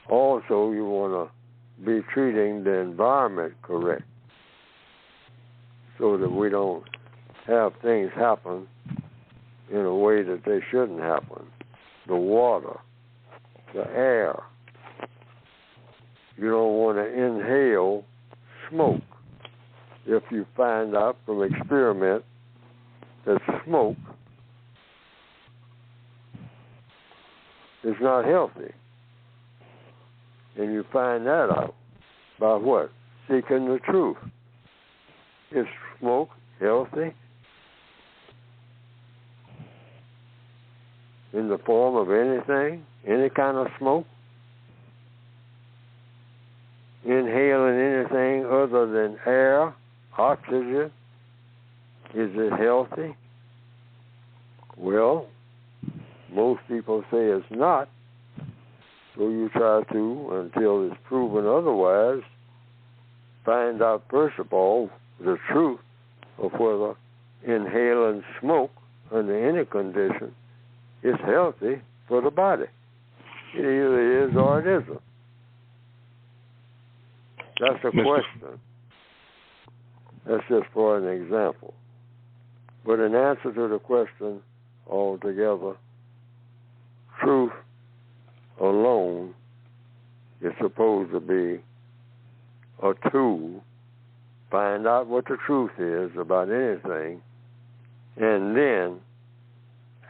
also you want to be treating the environment correct, so that we don't have things happen in a way that they shouldn't happen. The water, the air. You don't want to inhale smoke. If you find out from experiment that smoke is not healthy. And you find that out by what? Seeking the truth. Is smoke healthy? In the form of anything? Any kind of smoke? Inhaling anything other than air, oxygen, is it healthy? Well, most people say it's not. So you try to, until it's proven otherwise, find out first of all the truth of whether inhaling smoke under any condition is healthy for the body. It either is or it isn't. That's a question. That's just for an example. But in answer to the question altogether, truth alone is supposed to be a tool. Find out what the truth is about anything, and then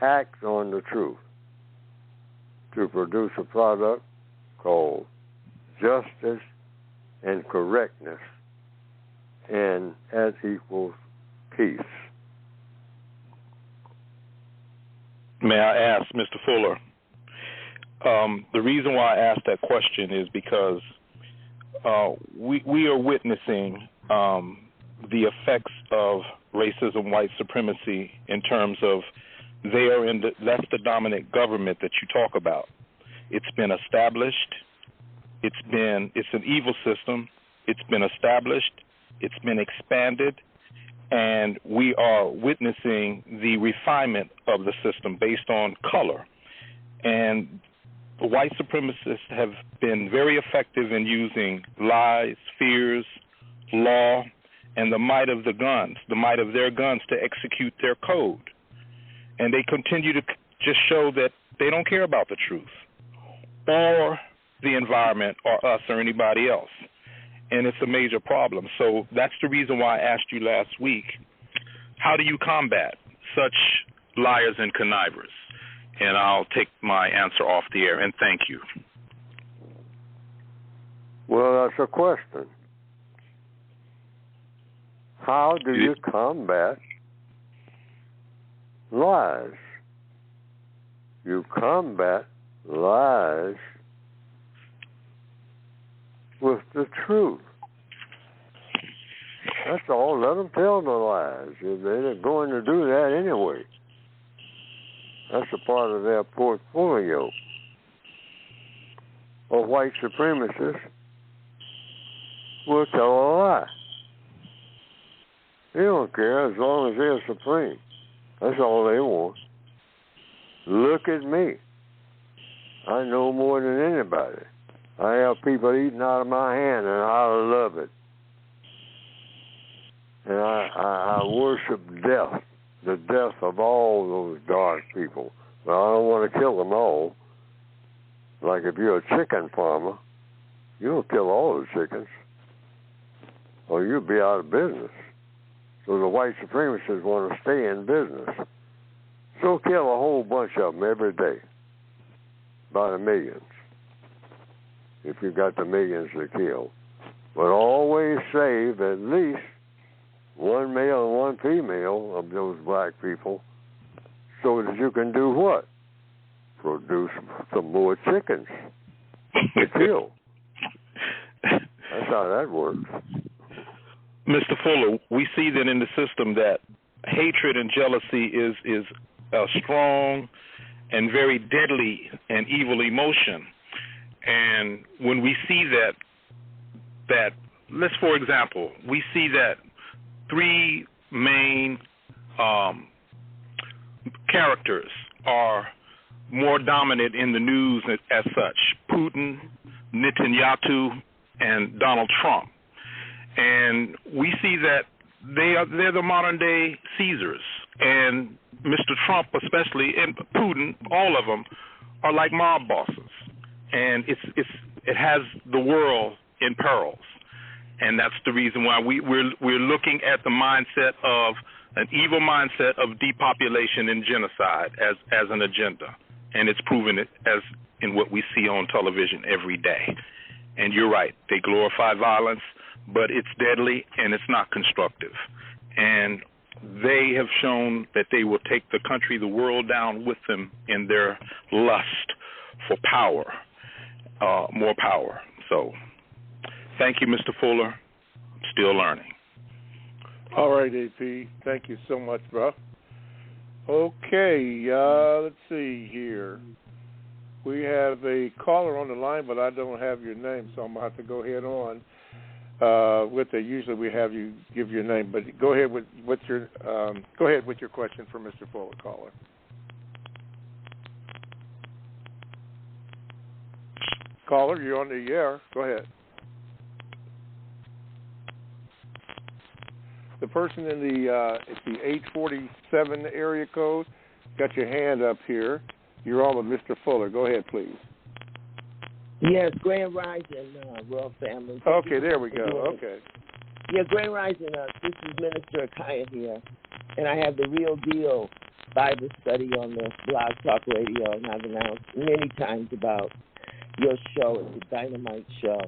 act on the truth to produce a product called justice and correctness, and that equals peace. May I ask, Mr. Fuller? The reason why I asked that question is because we are witnessing the effects of racism, white supremacy, in terms of that's the dominant government that you talk about. It's been established. It's an evil system. It's been established. It's been expanded. And we are witnessing the refinement of the system based on color. And the white supremacists have been very effective in using lies, fears, law, and the might of their guns to execute their code. And they continue to just show that they don't care about the truth or the environment or us or anybody else. And it's a major problem. So that's the reason why I asked you last week, how do you combat such liars and connivers? And I'll take my answer off the air, and thank you. Well, that's a question. How do you combat lies? You combat lies with the truth. That's all. Let them tell the lies. They're going to do that anyway. That's a part of their portfolio. Or white supremacists will tell a lie. They don't care as long as they're supreme. That's all they want. Look at me. I know more than anybody. I have people eating out of my hand, and I love it. And I worship death, the death of all those dark people. But I don't want to kill them all. Like if you're a chicken farmer, you don't kill all the chickens, or you'll be out of business. So the white supremacists want to stay in business. So kill a whole bunch of them every day, by the millions, if you got the millions to kill. But always save at least one male and one female of those black people so that you can do what? Produce some more chickens to kill. That's how that works. Mr. Fuller, we see that in the system that hatred and jealousy is a strong and very deadly and evil emotion. And when we see that let's, for example, we see that three main characters are more dominant in the news as such: Putin, Netanyahu, and Donald Trump. And we see that they're the modern day Caesars, and Mr. Trump especially, and Putin, all of them are like mob bosses, and it has the world in perils. And that's the reason why we're looking at the mindset of an evil mindset of depopulation and genocide as an agenda, and it's proven it as in what we see on television every day. And you're right. They glorify violence, but it's deadly and it's not constructive. And they have shown that they will take the country, the world down with them in their lust for power, more power. So thank you, Mr. Fuller. Still learning. All right, AP. Thank you so much, bro. Okay, let's see here. We have a caller on the line, but I don't have your name, so I'm going to have to go ahead on with it. Usually we have you give your name, but go ahead with your question for Mr. Fuller, caller. Caller, you're on the air. Go ahead. The person in it's the 847 area code. Got your hand up here. You're on with Mr. Fuller. Go ahead, please. Yes, Grand Rising, Royal Family. Okay, there we go. Okay. Yeah, Grand Rising. This is Minister Akaya here, and I have the Real Deal Bible study on the Blog Talk Radio, and I've announced many times about your show. It's a dynamite show.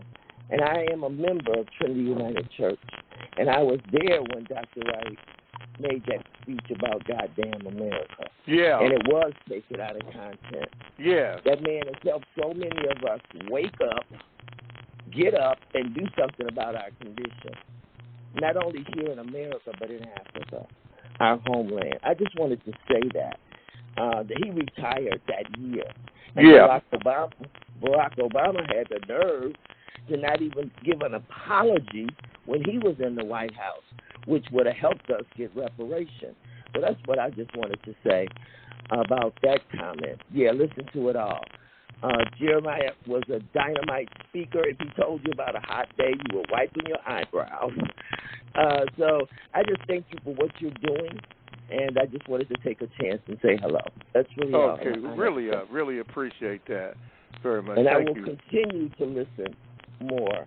And I am a member of Trinity United Church, and I was there when Dr. Wright made that speech about goddamn America. Yeah. And it was taken out of content. Yeah. That man has helped so many of us wake up, get up, and do something about our condition. Not only here in America, but in Africa, our homeland. I just wanted to say that he retired that year. And yeah. Barack Obama had the nerve to not even give an apology when he was in the White House, which would have helped us get reparations. So that's what I just wanted to say about that comment. Yeah, listen to it all. Jeremiah was a dynamite speaker. If he told you about a hot day, you were wiping your eyebrows. So I just thank you for what you're doing, and I just wanted to take a chance and say hello. That's really all. Okay, really appreciate that very much. And Thank I will you. continue to listen more.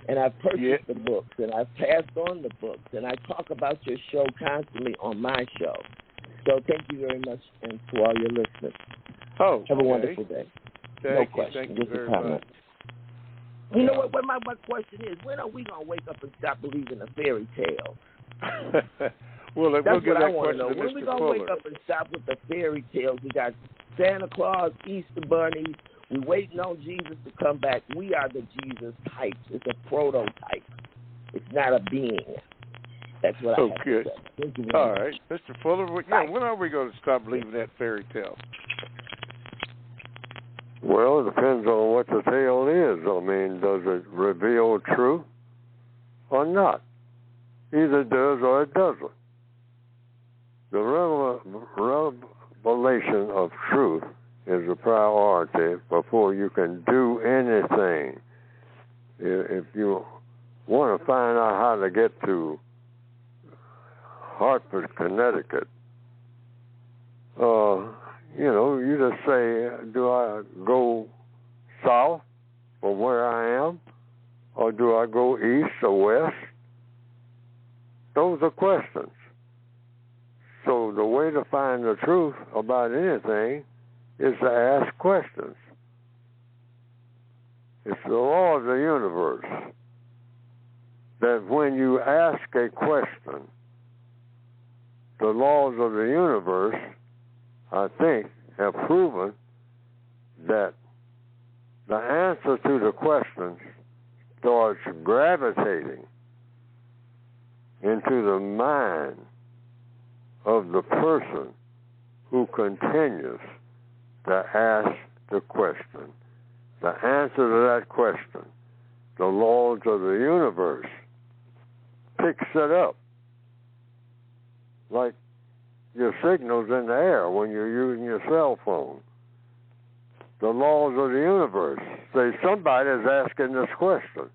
And I've purchased the books, and I've passed on the books, and I talk about your show constantly on my show. So thank you very much, and to all your listeners. Have a wonderful day. Thank you very much. You know what my question is? When are we going to wake up and stop believing the fairy tales? We'll That's get what that I want to know. question When are we going to wake up and stop with the fairy tales? We got Santa Claus, Easter bunnies. We're waiting on Jesus to come back. We are the Jesus types. It's a prototype. It's not a being. That's what I have to say. Thank you very much. All right. Mr. Fuller, when are we going to stop believing that fairy tale? Well, it depends on what the tale is. I mean, does it reveal truth or not? Either it does or it doesn't. The revelation of truth is a priority before you can do anything. If you want to find out how to get to Hartford, Connecticut, you just say, do I go south from where I am, or do I go east or west? Those are questions. So the way to find the truth about anything is to ask questions. It's the law of the universe that when you ask a question, the laws of the universe, I think, have proven that the answer to the question starts gravitating into the mind of the person who continues to ask the question. The answer to that question, the laws of the universe, picks it up. Like your signals in the air when you're using your cell phone. The laws of the universe say somebody's asking this question.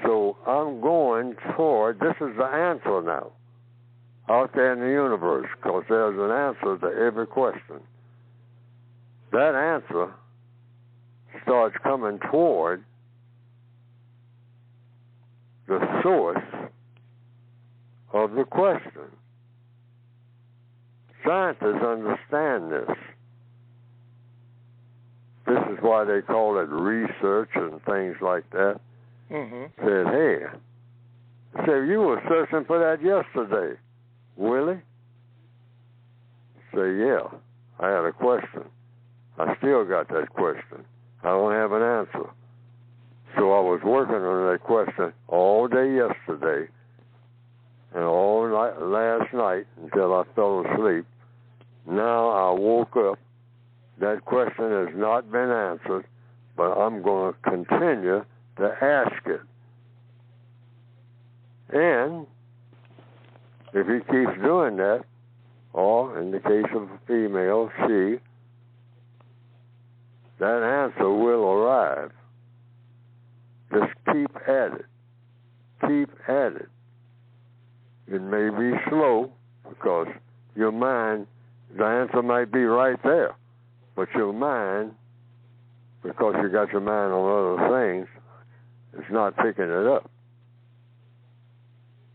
So I'm going toward, this is the answer now, out there in the universe, because there's an answer to every question. That answer starts coming toward the source of the question. Scientists understand this. This is why they call it research and things like that. Said, hey, said, you were searching for that yesterday, Willie? Say, yeah, I had a question. I still got that question. I don't have an answer. So I was working on that question all day yesterday and all night last night until I fell asleep. Now I woke up. That question has not been answered, but I'm going to continue to ask it. And if he keeps doing that, or in the case of a female, she, that answer will arrive. Just keep at it. Keep at it. It may be slow because your mind, the answer might be right there, but your mind, because you got your mind on other things, it's not picking it up.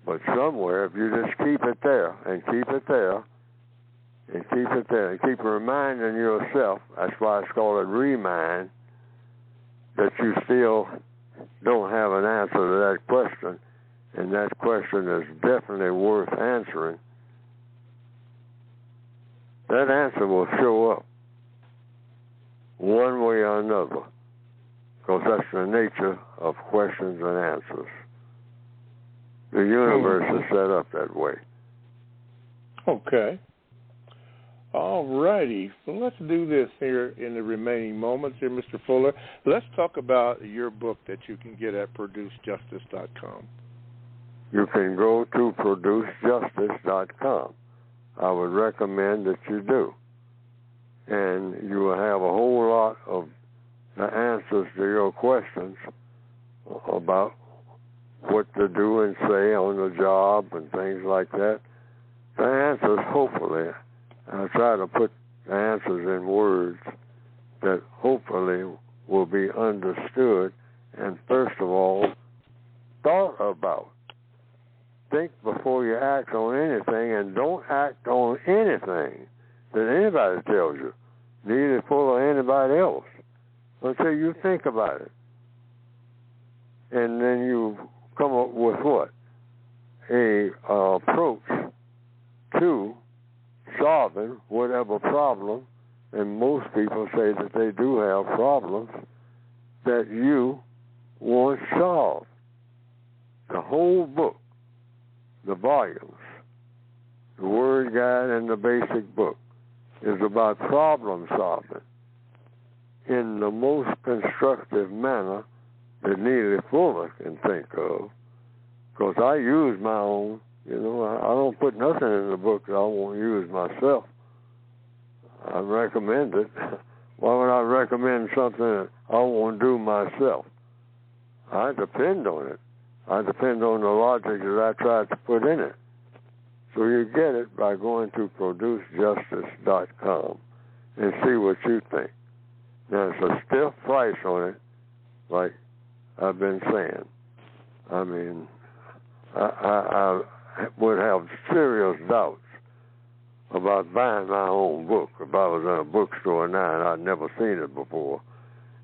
But somewhere, if you just keep it there and keep it there and keep it there and keep reminding yourself, that's why it's called a remind, that you still don't have an answer to that question, and that question is definitely worth answering, that answer will show up one way or another, because that's the nature of questions and answers. The universe is set up that way. Okay. All righty. Well, let's do this here in the remaining moments here, Mr. Fuller. Let's talk about your book that you can get at producejustice.com. You can go to producejustice.com. I would recommend that you do. And you will have a whole lot of the answers to your questions about what to do and say on the job and things like that. The answers, hopefully, I try to put the answers in words that hopefully will be understood and, first of all, thought about. Think before you act on anything, and don't act on anything that anybody tells you, neither for anybody else, until you think about it. And then you come up with what? A approach to solving whatever problem, and most people say that they do have problems that you want solved. The whole book, the volumes, the Word Guide and the Basic Book, is about problem solving in the most constructive manner that Neely Fuller can think of, because I use my own. I don't put nothing in the book that I won't use myself. I recommend it. Why would I recommend something that I won't do myself? I depend on it. I depend on the logic that I try to put in it. So you get it by going to producejustice.com and see what you think. Now, it's a stiff price on it, like I've been saying. I mean, I would have serious doubts about buying my own book. If I was in a bookstore now and I'd never seen it before,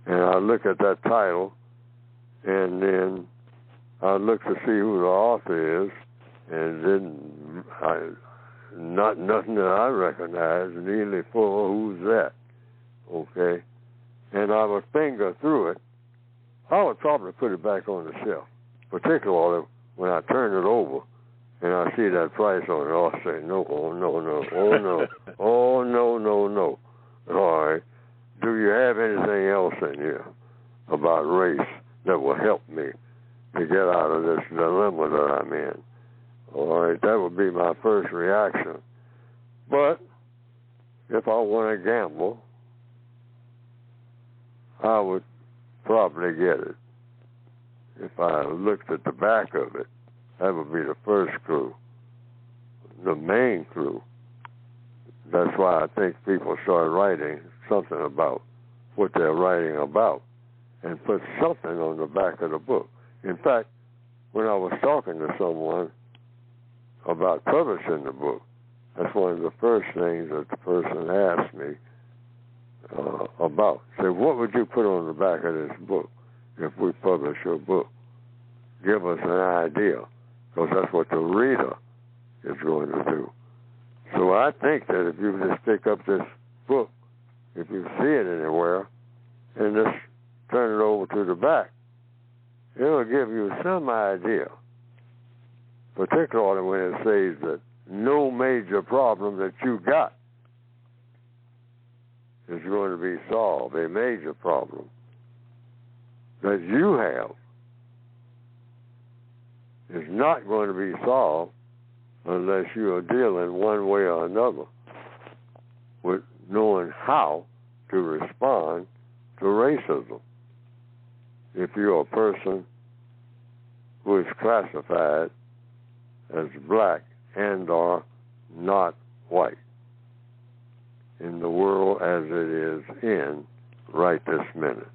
and I look at that title, and then I look to see who the author is, and then not nothing that I recognize. Neely Fuller, who's that? Okay, and I would finger through it. I would probably put it back on the shelf, particularly when I turn it over and I see that price on it. I'll say, no, oh, no, no, oh, no, oh, no, no, no. All right. Do you have anything else in here about race that will help me to get out of this dilemma that I'm in? All right. That would be my first reaction. But if I want to gamble, I would probably get it. If I looked at the back of it, that would be the first clue, the main clue. That's why I think people start writing something about what they're writing about and put something on the back of the book. In fact, when I was talking to someone about publishing the book, that's one of the first things that the person asked me. about. Say, what would you put on the back of this book if we publish your book? Give us an idea, because that's what the reader is going to do. So I think that if you just pick up this book, if you see it anywhere, and just turn it over to the back, it'll give you some idea, particularly when it says that no major problem that you got is going to be solved. A major problem that you have is not going to be solved unless you are dealing one way or another with knowing how to respond to racism. If you're a person who is classified as black and or not white in the world as it is in right this minute.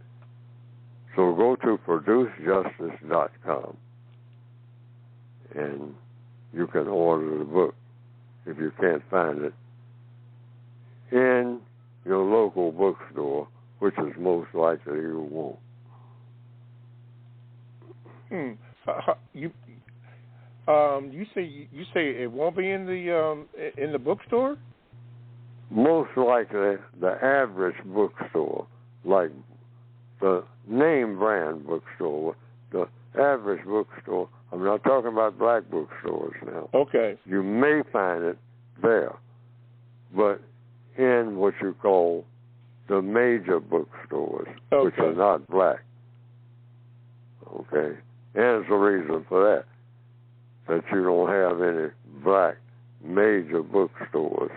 So go to producejustice.com and you can order the book if you can't find it in your local bookstore, which is most likely you won't. You say it won't be in the bookstore? Most likely, the average bookstore, like the name brand bookstore, the average bookstore. I'm not talking about black bookstores now. Okay. You may find it there, but in what you call the major bookstores, okay, which are not black. Okay. And there's a reason for that you don't have any black major bookstores.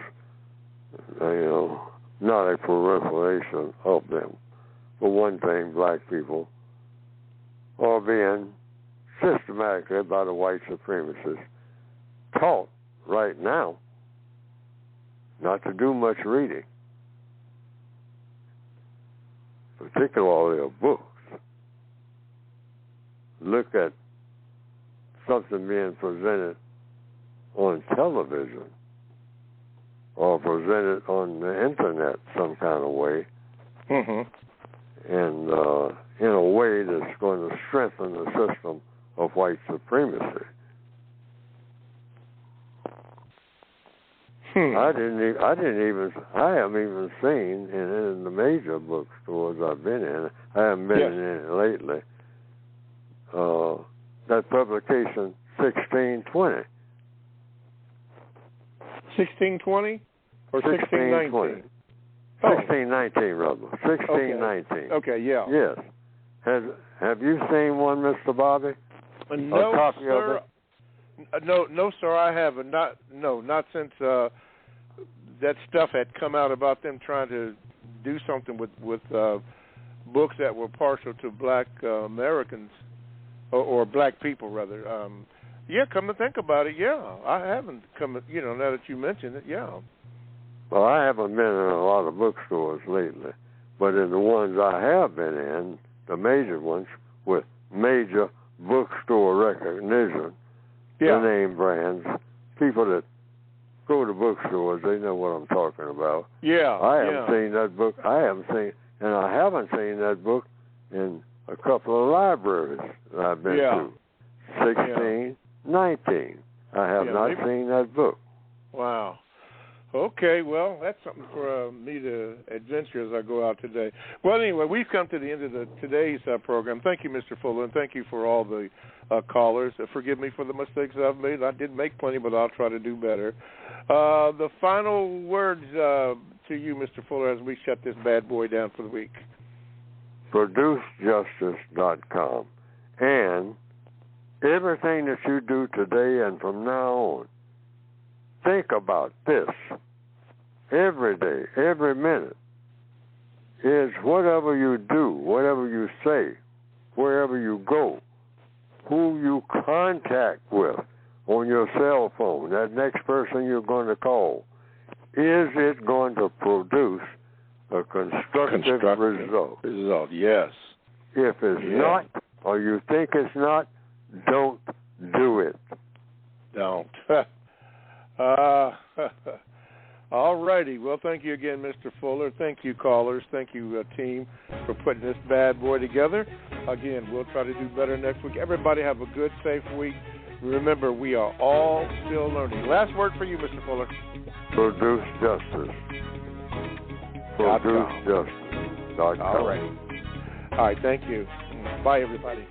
Not a proliferation of them. For one thing, black people are being systematically by the white supremacists taught right now not to do much reading, particularly of books. Look at something being presented on television or presented on the internet some kind of way, and in a way that's going to strengthen the system of white supremacy. I haven't even seen in the major bookstores I've been in, I haven't been in it lately, that publication 1620. 1620 or 1619? 1619, rather. 1619. Okay, yeah. Yes. Have you seen one, Mr. Bobby? No, a copy sir. Of it? No, sir, I haven't. Not since that stuff had come out about them trying to do something with books that were partial to black Americans or black people, rather. Come to think about it, I haven't come. Now that you mention it, Well, I haven't been in a lot of bookstores lately, but in the ones I have been in, the major ones with major bookstore recognition, the name brands, people that go to bookstores, they know what I'm talking about. I haven't seen that book. I haven't seen that book in a couple of libraries that I've been to. 1619. I have not seen that book. Wow. Okay, well, that's something for me to adventure as I go out today. Well, anyway, we've come to the end of today's program. Thank you, Mr. Fuller, and thank you for all the callers. Forgive me for the mistakes I've made. I did make plenty, but I'll try to do better. The final words to you, Mr. Fuller, as we shut this bad boy down for the week. ProduceJustice.com. And everything that you do today and from now on, think about this. Every day, every minute, is whatever you do, whatever you say, wherever you go, who you contact with on your cell phone, that next person you're going to call, is it going to produce a constructive result? Yes. If it's not, or you think it's not, don't do it. Don't. All righty. Well, thank you again, Mr. Fuller. Thank you, callers. Thank you, team, for putting this bad boy together. Again, we'll try to do better next week. Everybody have a good, safe week. Remember, we are all still learning. Last word for you, Mr. Fuller. Produce justice. Produce justice. All right. All right, thank you. Bye, everybody.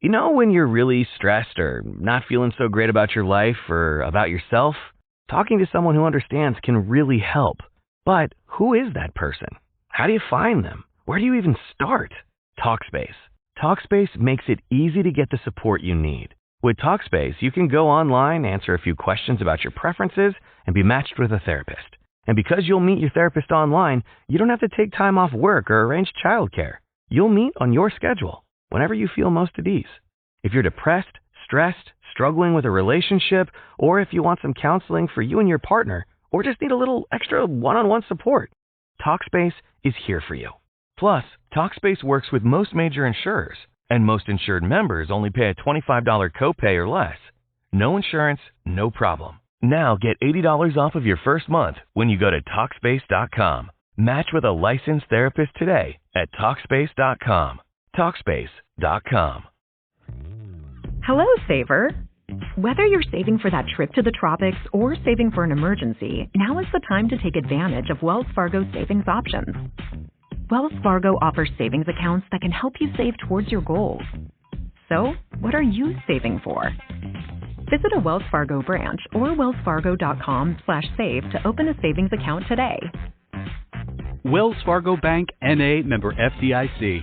You know when you're really stressed or not feeling so great about your life or about yourself? Talking to someone who understands can really help. But who is that person? How do you find them? Where do you even start? Talkspace. Talkspace makes it easy to get the support you need. With Talkspace, you can go online, answer a few questions about your preferences, and be matched with a therapist. And because you'll meet your therapist online, you don't have to take time off work or arrange childcare. You'll meet on your schedule, whenever you feel most at ease. If you're depressed, stressed, struggling with a relationship, or if you want some counseling for you and your partner, or just need a little extra one-on-one support, Talkspace is here for you. Plus, Talkspace works with most major insurers, and most insured members only pay a $25 copay or less. No insurance, no problem. Now get $80 off of your first month when you go to Talkspace.com. Match with a licensed therapist today at Talkspace.com. Talkspace.com. Hello, saver. Whether you're saving for that trip to the tropics or saving for an emergency, now is the time to take advantage of Wells Fargo savings options. Wells Fargo offers savings accounts that can help you save towards your goals. So, what are you saving for? Visit a Wells Fargo branch or wellsfargo.com/save to open a savings account today. Wells Fargo Bank, N.A., member FDIC.